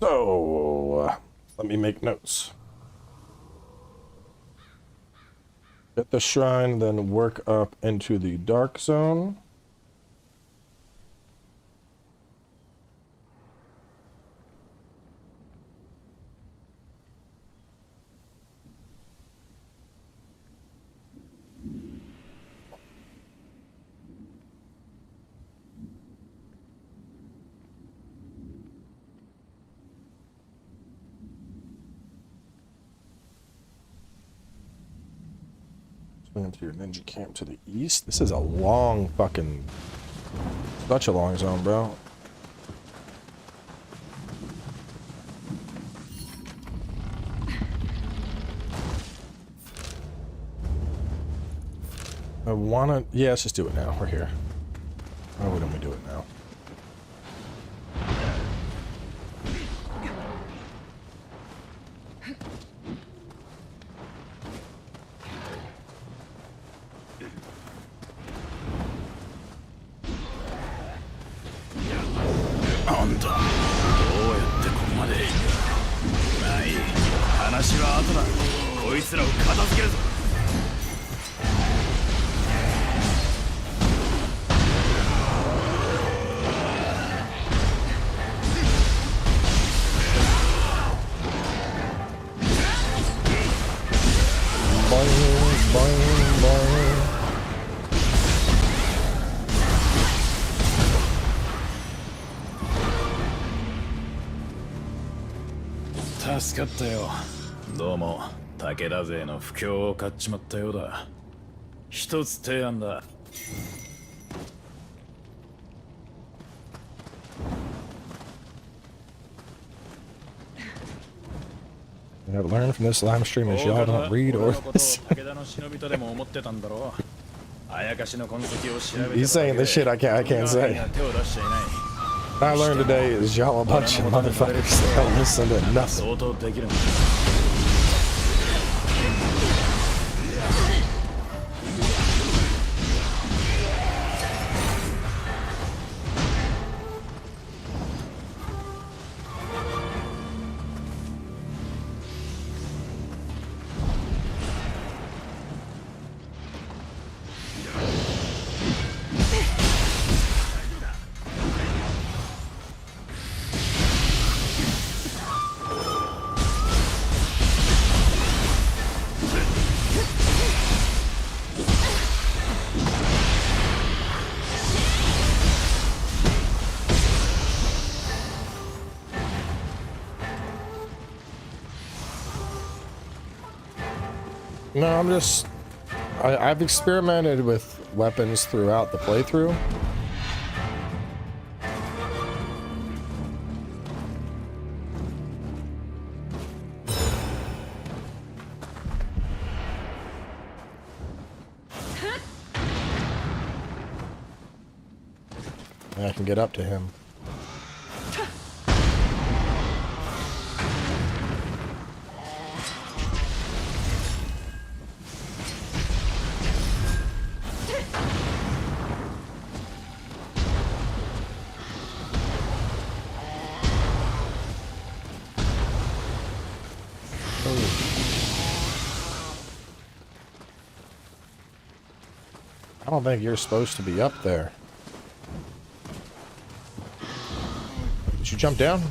so let me make notes. Get the shrine, then work up into the dark zone. Into your ninja camp to the east. This is a long fucking... Such a long zone, bro. I wanna... Yeah, let's just do it now. We're here. Why wouldn't we do it now?助かったよ。どうも武田勢の不況を買っちまったようだ。一つ提案だ。What I've learned from this live stream is y'all don't read or listen. He's saying this shit I can't say. What I learned today is y'all a bunch of motherfuckers that don't listen to nothing. No, I'm just... I've experimented with weapons throughout the playthrough. And I can get up to him. I don't think you're supposed to be up there. Did you jump down?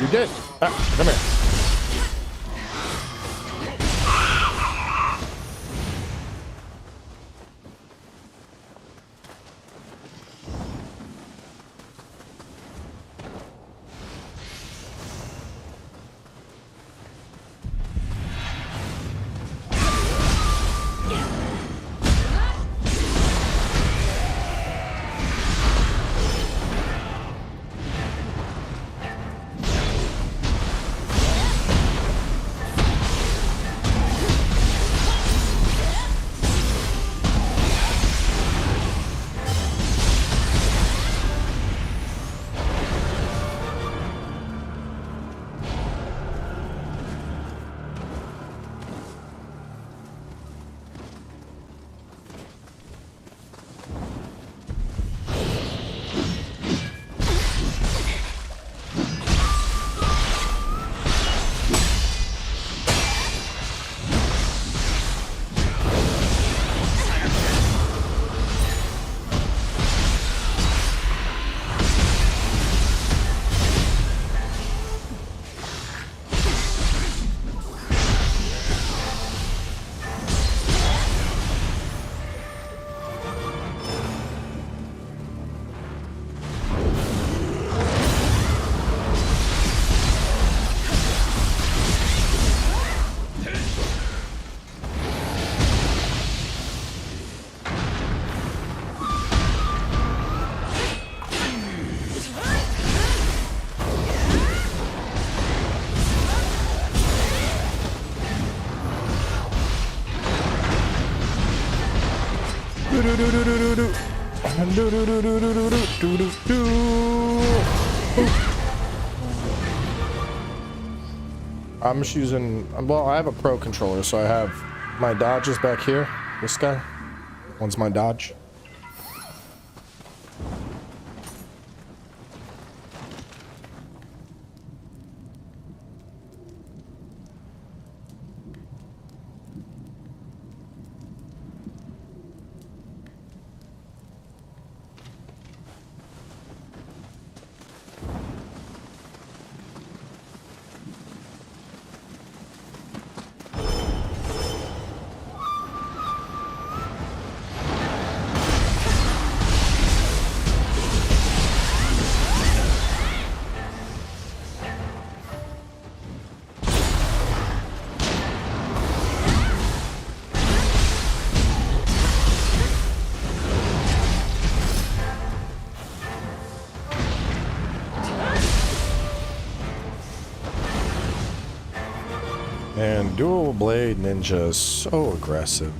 You did. Ah, come here. I'm just using, well, I have a pro controller, so I have my dodges back here. This guy. One's my dodge. And dual blade ninja is so aggressive.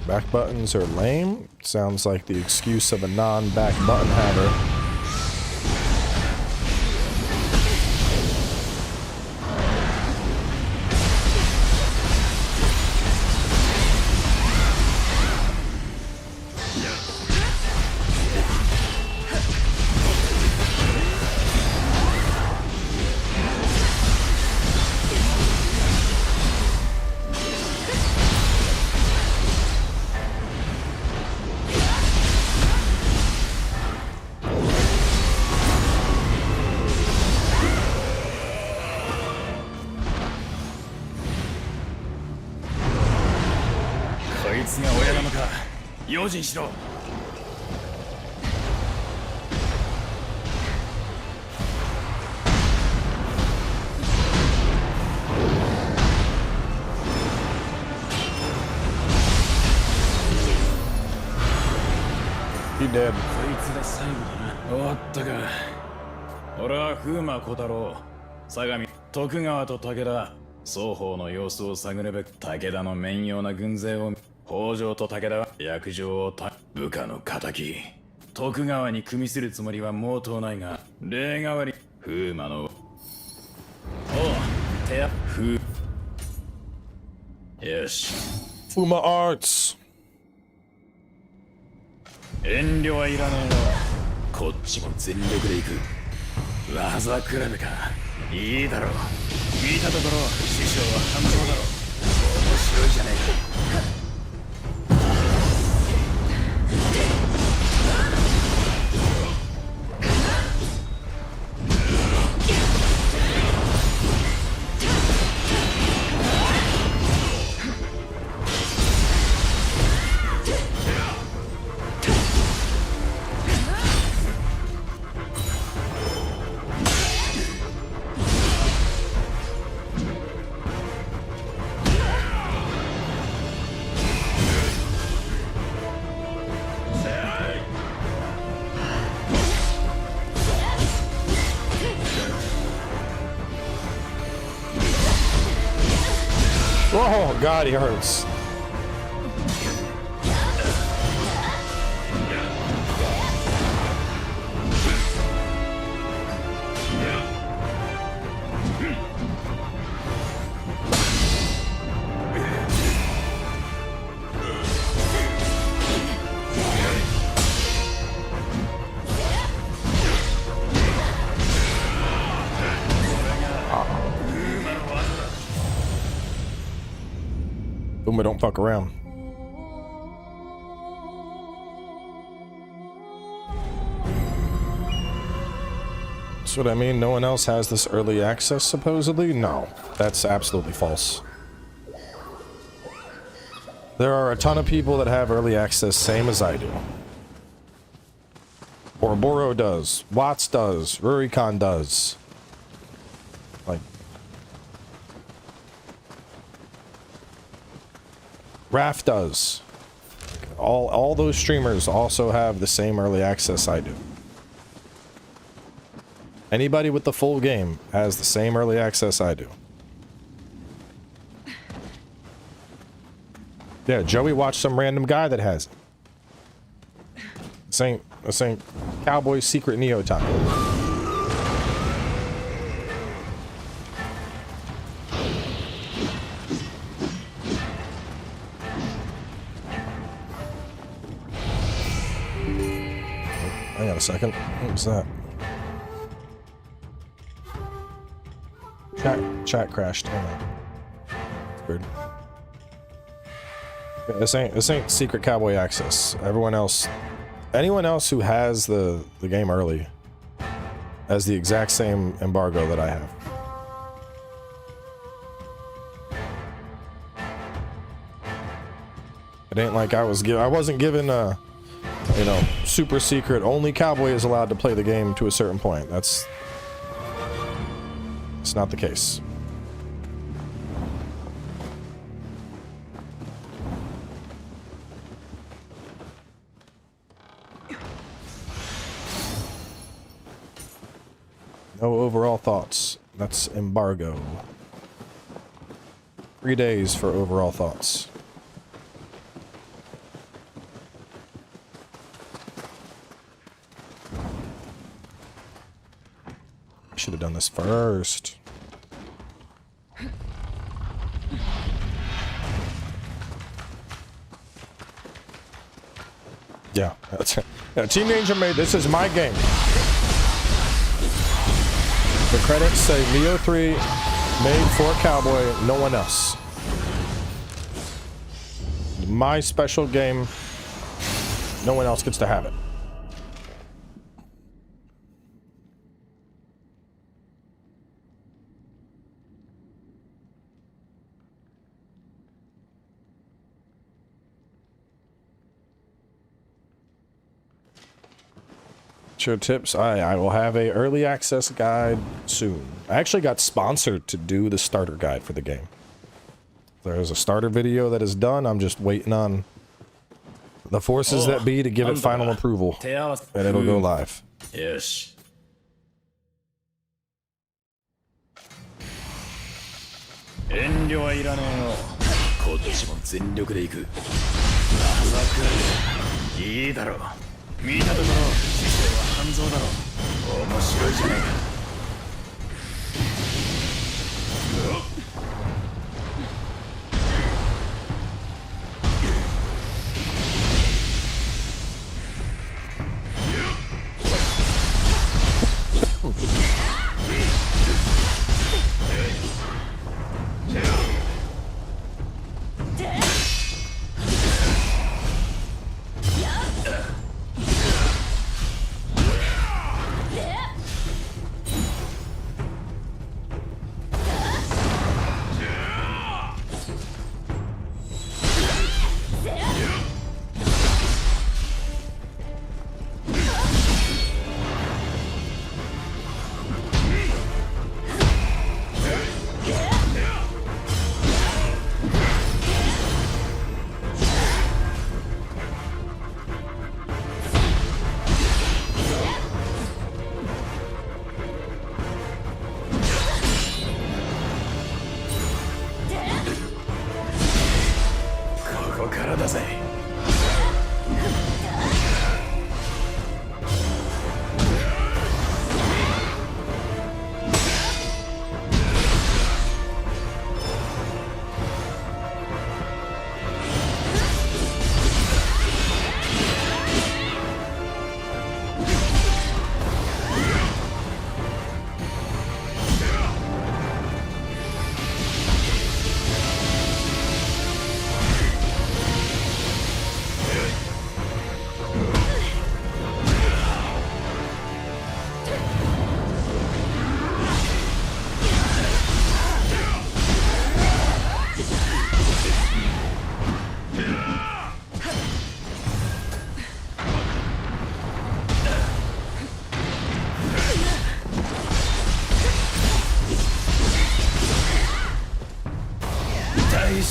Back buttons are lame. Sounds like the excuse of a non-back button haver. He dead. こいつが最後だな。終わったか。俺は風魔小太郎、相模、徳川と武田、双方の様子を探るべく武田の面妖な軍勢を北条と武田は約定を部下の敵。徳川に組みするつもりは毛頭ないが、例代わり風魔のおう手や風よし Fuma Arts. 遠慮はいらねえよ。こっちも全力で行く。技比べか。いいだろう。見たところ師匠は感動だろう。面白いじゃねえか。Oh God, he hurts. Uma don't fuck around. That's what I mean. No one else has this early access, supposedly? No, that's absolutely false. There are a ton of people that have early access, same as I do. Ouroboros does. Watts does. Rurikon does. Like... Raph does. Okay. all those streamers also have the same early access I do. Anybody with the full game has the same early access I do. Yeah, Joey watched some random guy that has it. This ain't Cowboy Secret Nioh time. Hang on a second. What was that? Chat crashed. Hang on. It's weird. Yeah, this ain't Secret Cowboy access. Everyone else, anyone else who has the game early has the exact same embargo that I have. It ain't like I wasn't given a, you know, super secret. Only Cowboy is allowed to play the game to a certain point. It's not the case. No overall thoughts. That's embargo. 3 days for overall thoughts. Should have done this first. Yeah, that's it. Yeah, Team Ninja made this is my game. The credits say Nioh 3 made for Cowboy, no one else. My special game. No one else gets to have it. Tips. I will have a early access guide soon. I actually got sponsored to do the starter guide for the game. There's a starter video that is done. I'm just waiting on the forces that be to give it final approval, and it'll go live. Yes. 遠慮はいらねえよ。こっちも全力で行く。いいだろう。見たところ姿勢は半蔵だろう。面白いじゃねえか。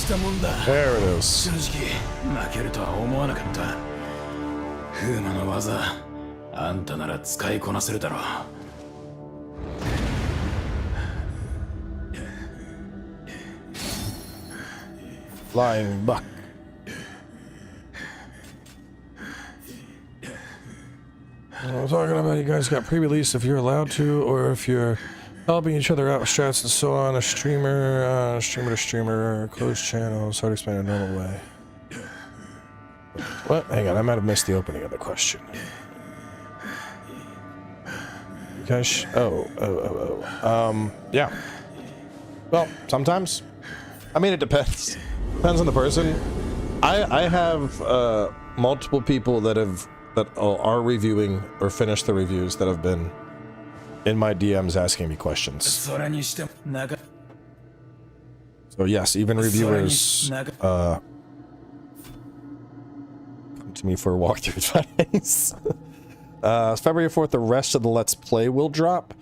したもんだ。 There it is. 正直負けるとは思わなかった。風魔の技、あんたなら使いこなせるだろう。 Flying buck. I'm talking about you guys got pre-release if you're allowed to, or if you're helping each other out with strats and so on. A streamer to streamer, closed channels, hard to explain in a normal way. What? Hang on, I might have missed the opening of the question. You guys, yeah. Well, sometimes. I mean, it depends. Depends on the person. I have multiple people that are reviewing or finished the reviews that have been in my DMs asking me questions. So yes, even reviewers come to me for walkthrough advice. February 4th, the rest of the Let's Play will drop.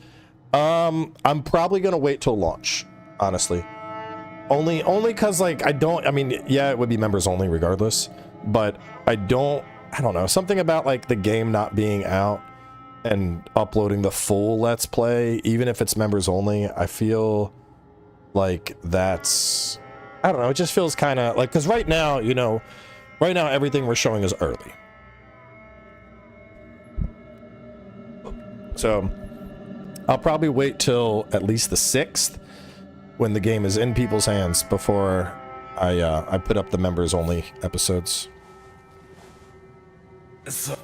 I'm probably gonna wait till launch, honestly. Only because like I mean, yeah, it would be members only regardless, but I don't know, something about like the game not being out and uploading the full Let's Play, even if it's members only, I feel like that's, I don't know, it just feels kind of like, because right now, you know, right now everything we're showing is early. So I'll probably wait till at least the 6th when the game is in people's hands before I put up the members only episodes. Because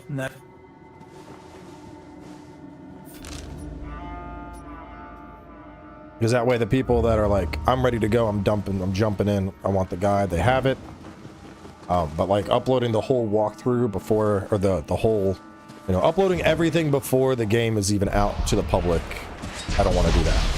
that way the people that are like, I'm ready to go, I'm jumping in, I want the guide, they have it. But like uploading the whole walkthrough before, or the whole, you know, uploading everything before the game is even out to the public, I don't want to do that.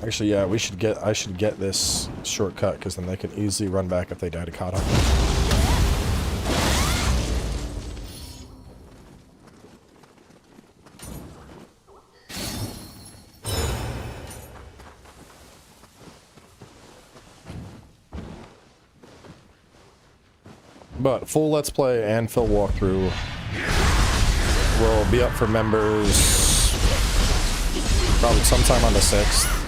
Actually, yeah, I should get this shortcut, because then they can easily run back if they die to Kata. But full Let's Play and full walkthrough will be up for members probably sometime on the 6th.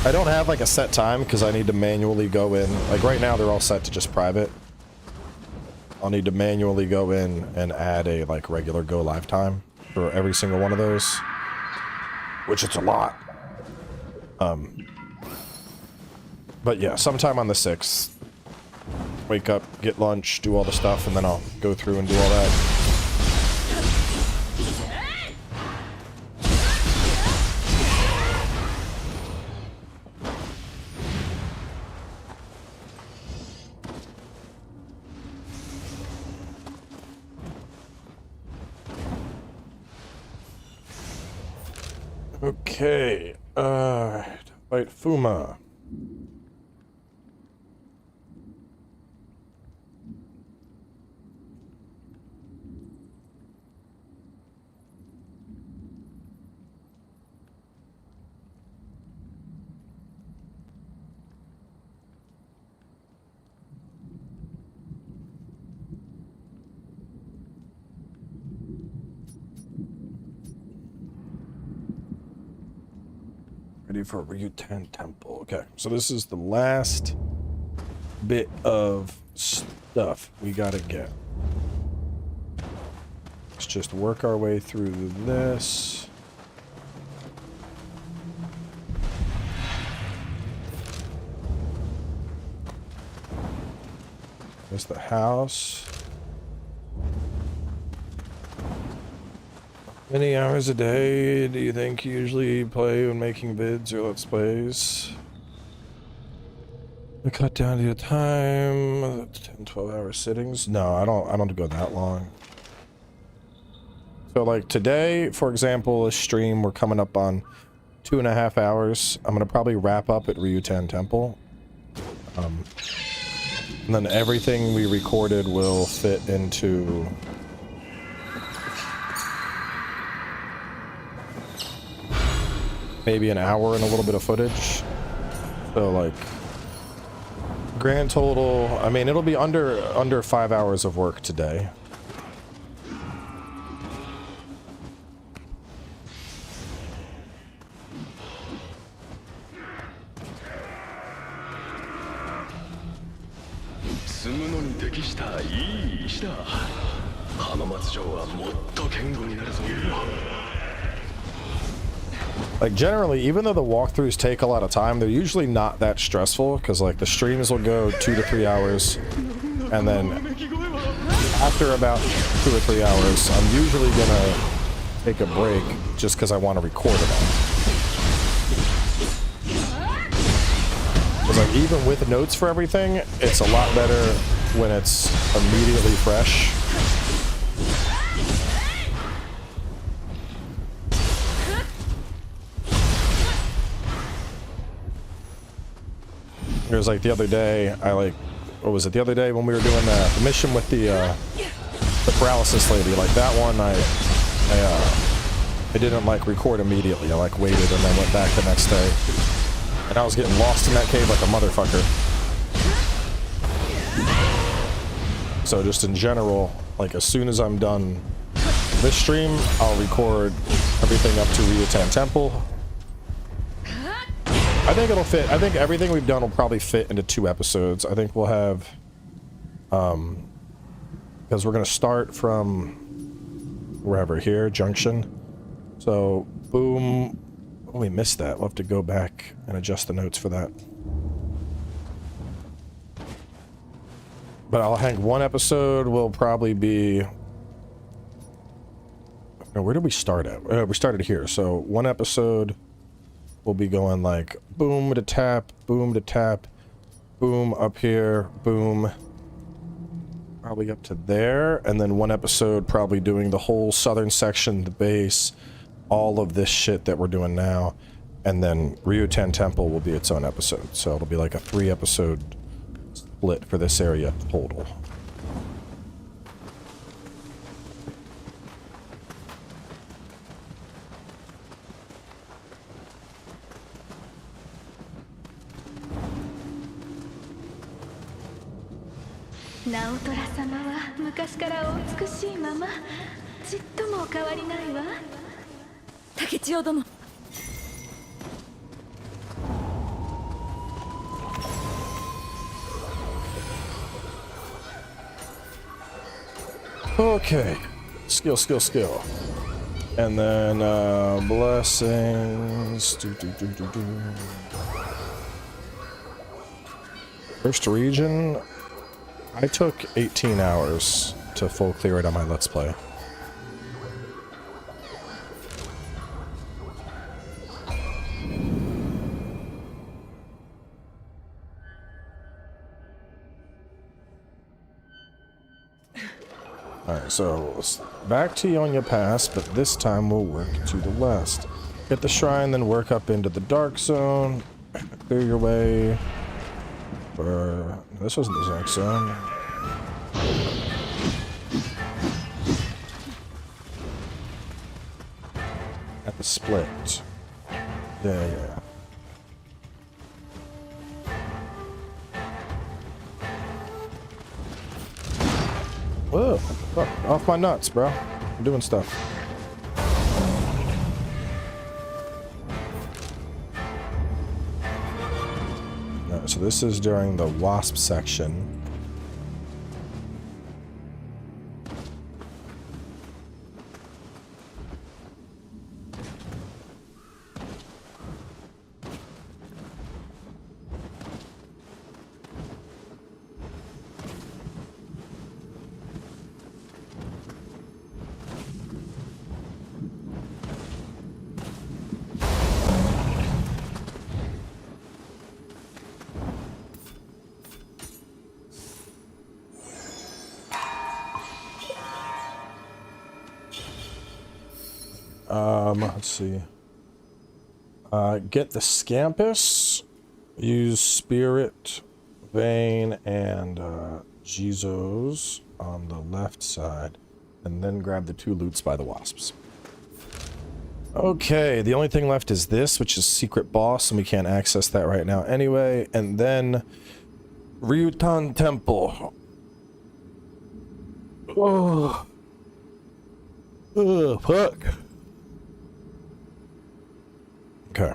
I don't have like a set time because I need to manually go in. Like right now they're all set to just private. I'll need to manually go in and add a like regular go live time for every single one of those, which it's a lot. But yeah, sometime on the 6th. Wake up, get lunch, do all the stuff, and then I'll go through and do all that. Okay, fight Fuma. Ready for Ryuten Temple. Okay, so this is the last bit of stuff we gotta get. just work our way through this. There's the house. How many hours a day do you think you usually play when making vids or let's plays? We cut down to your time, 10-12 hour sittings. No, I don't go that long. So like today, for example, a stream, we're coming up on 2.5 hours. I'm gonna probably wrap up at Ryutan Temple. And then everything we recorded will fit into maybe an hour and a little bit of footage. So like grand total, I mean, it'll be under 5 hours of work today. Like generally, even though the walkthroughs take a lot of time, they're usually not that stressful because like the streams will go 2 to 3 hours, and then after about 2 or 3 hours, I'm usually gonna take a break just because I want to record it all. Because like even with notes for everything, it's a lot better when it's immediately fresh. It was like the other day, what was it, the other day when we were doing the mission with the paralysis lady, like that one, I didn't like record immediately. I like waited and then went back the next day. And I was getting lost in that cave like a motherfucker. So just in general, like as soon as I'm done this stream, I'll record everything up to Ryutan Temple. I think it'll fit. I think everything we've done will probably fit into 2 episodes. I think we'll have, because we're gonna start from wherever here, Junction. So, boom. Oh, we missed that. We'll have to go back and adjust the notes for that. But I'll hang one episode will probably be... No, where did we start at? We started here. So, one episode... We'll be going like boom to tap, boom up here, boom, probably up to there, and then one episode probably doing the whole southern section, the base, all of this shit that we're doing now, and then Ryutan Temple will be its own episode. So it'll be like a 3-episode split for this area total. Okay, skill. And then, blessings. First region, I took 18 hours to full clear it on my Let's Play. Alright, so back to Yonya Pass, but this time we'll work to the west. Get the shrine, then work up into the dark zone. Clear your way. For... This wasn't the dark zone. At the split. Yeah. Whoa, fuck, off my nuts, bro. I'm doing stuff. No, so this is during the wasp section. Let's see. Get the Scampus. Use Spirit, Vein, and Jesus on the left side. And then grab the 2 loots by the wasps. Okay, the only thing left is this, which is Secret Boss, and we can't access that right now anyway. And then Ryutan Temple. Oh. Oh, fuck. Okay.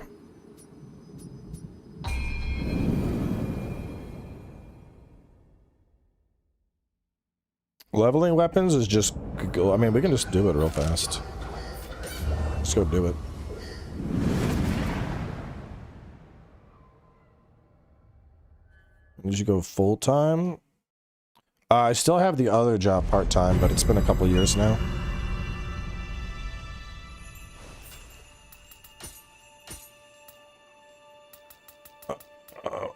Leveling weapons is just, I mean, we can just do it real fast. Let's go do it. Did you go full time? I still have the other job part time, but it's been a couple years now.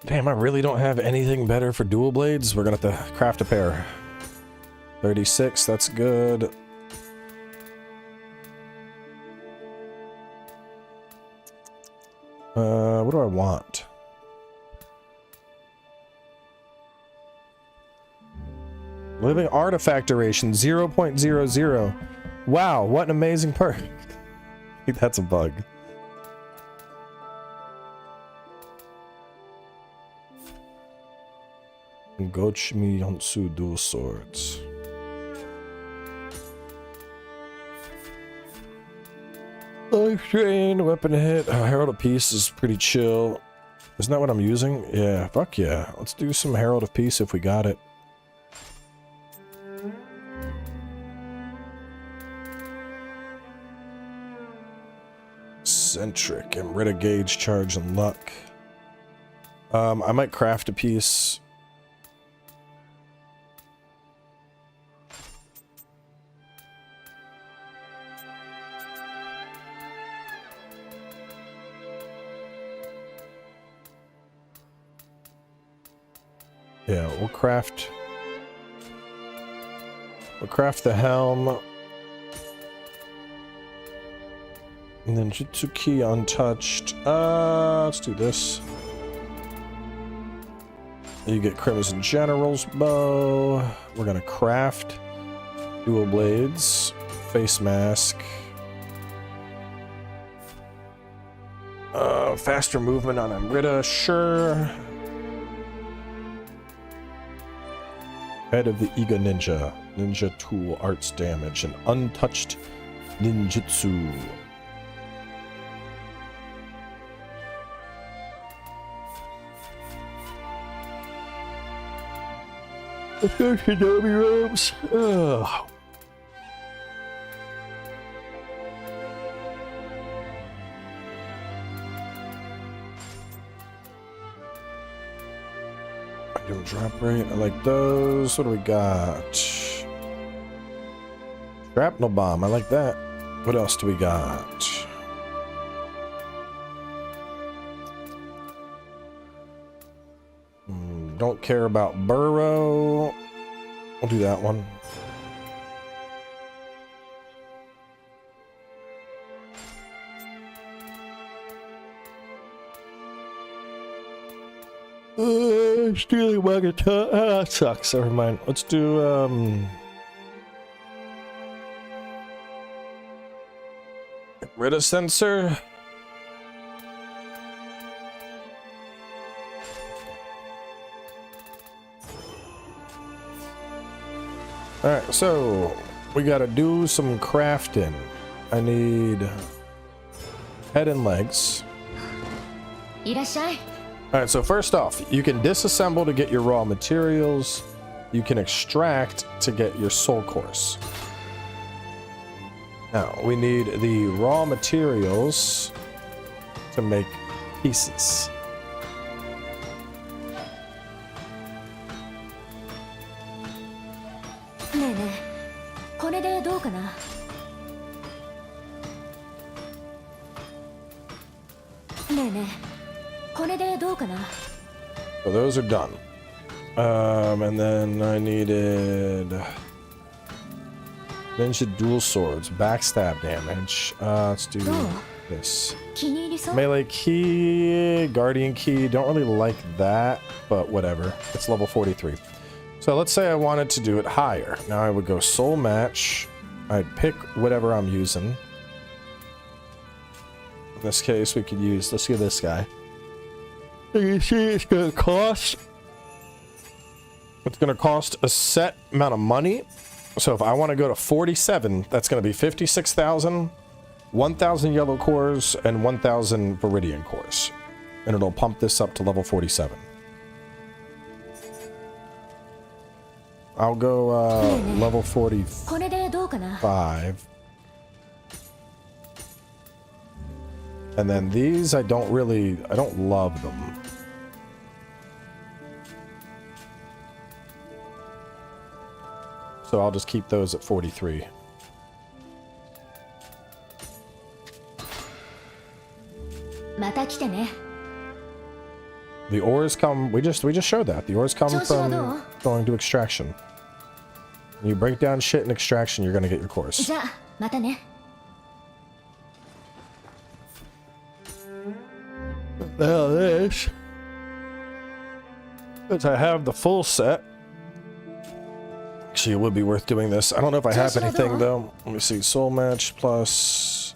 Damn, I really don't have anything better for dual blades. We're gonna have to craft a pair. 36, that's good. What do I want? Living artifact duration 0.00. Wow, what an amazing perk. I think that's a bug. Gochimi Yonsu dual swords. Life drain, weapon hit. Herald of Peace is pretty chill. Isn't that what I'm using? Yeah, fuck yeah. Let's do some Herald of Peace if we got it. Centric, Amrita Gauge, Charge, and Luck. I might craft a piece. Yeah, we'll craft the helm. And then Jutsuki untouched. Let's do this. You get Crimson General's bow. We're gonna craft dual blades, face mask. Faster movement on Amrita, sure. Head of the Iga Ninja. Ninja tool, arts damage, and untouched ninjutsu. Shinobi robes. Ugh. Doing drop rate. I like those. What do we got? Shrapnel bomb. I like that. What else do we got? Don't care about burrow. We'll do that one. Stealing Magatha. That sucks. Never mind. Let's do get rid of sensor. Alright, so we gotta do some crafting. I need head and legs. Alright, so first off, you can disassemble to get your raw materials. You can extract to get your soul course. Now, we need the raw materials to make pieces. So those are done. And then I needed Ninja dual swords, backstab damage. Let's do this. 気に入りそう Melee key, guardian key. Don't really like that, but whatever. It's level 43. So let's say I wanted to do it higher. Now I would go soul match. I'd pick whatever I'm using. In this case, we could use, let's get this guy. You can see it's going to cost. It's going to cost a set amount of money. So if I want to go to 47, that's going to be 56,000, 1,000 yellow cores, and 1,000 viridian cores. And it'll pump this up to level 47. I'll go level 45. これでどうかな And then these, I don't love them. So I'll just keep those at 43. The ores come, we just showed that. The ores come from going to extraction. When you break down shit in extraction, you're gonna get your cores. じゃあまたね Now this, since I have the full set, actually it would be worth doing this. I don't know if I have anything though. Let me see, soul match plus.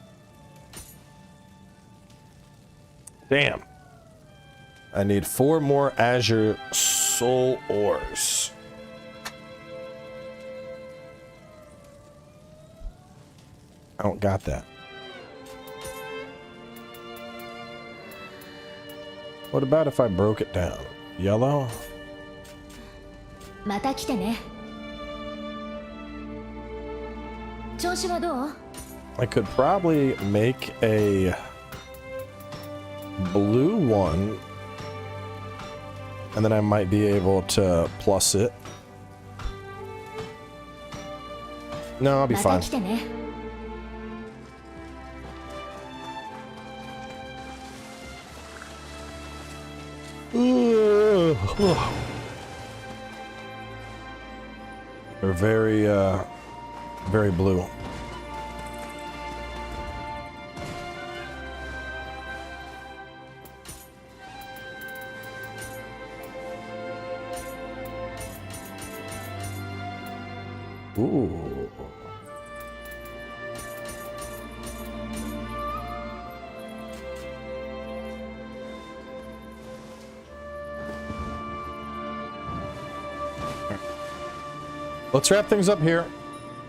Damn. I need 4 more Azure Soul Ores. I don't got that. What about if I broke it down? Yellow? また来てね調子はどう I could probably make a blue one, and then I might be able to plus it. No, I'll be また fine. 来てね They're very, very blue. Ooh. Let's wrap things up here.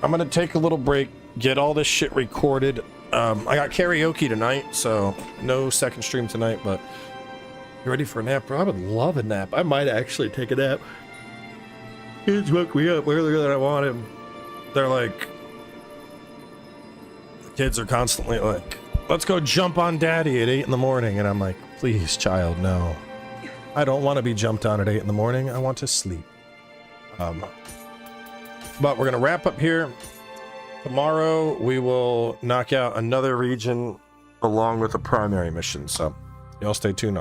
I'm gonna take a little break, get all this shit recorded. I got karaoke tonight, so no second stream tonight, but you ready for a nap? Bro, I would love a nap. I might actually take a nap. Kids woke me up earlier than I wanted. They're like, the kids are constantly like, let's go jump on daddy at 8 in the morning. And I'm like, please, child, no. I don't want to be jumped on at 8 in the morning. I want to sleep. But we're going to wrap up here. Tomorrow, we will knock out another region along with a primary mission. So, y'all stay tuned.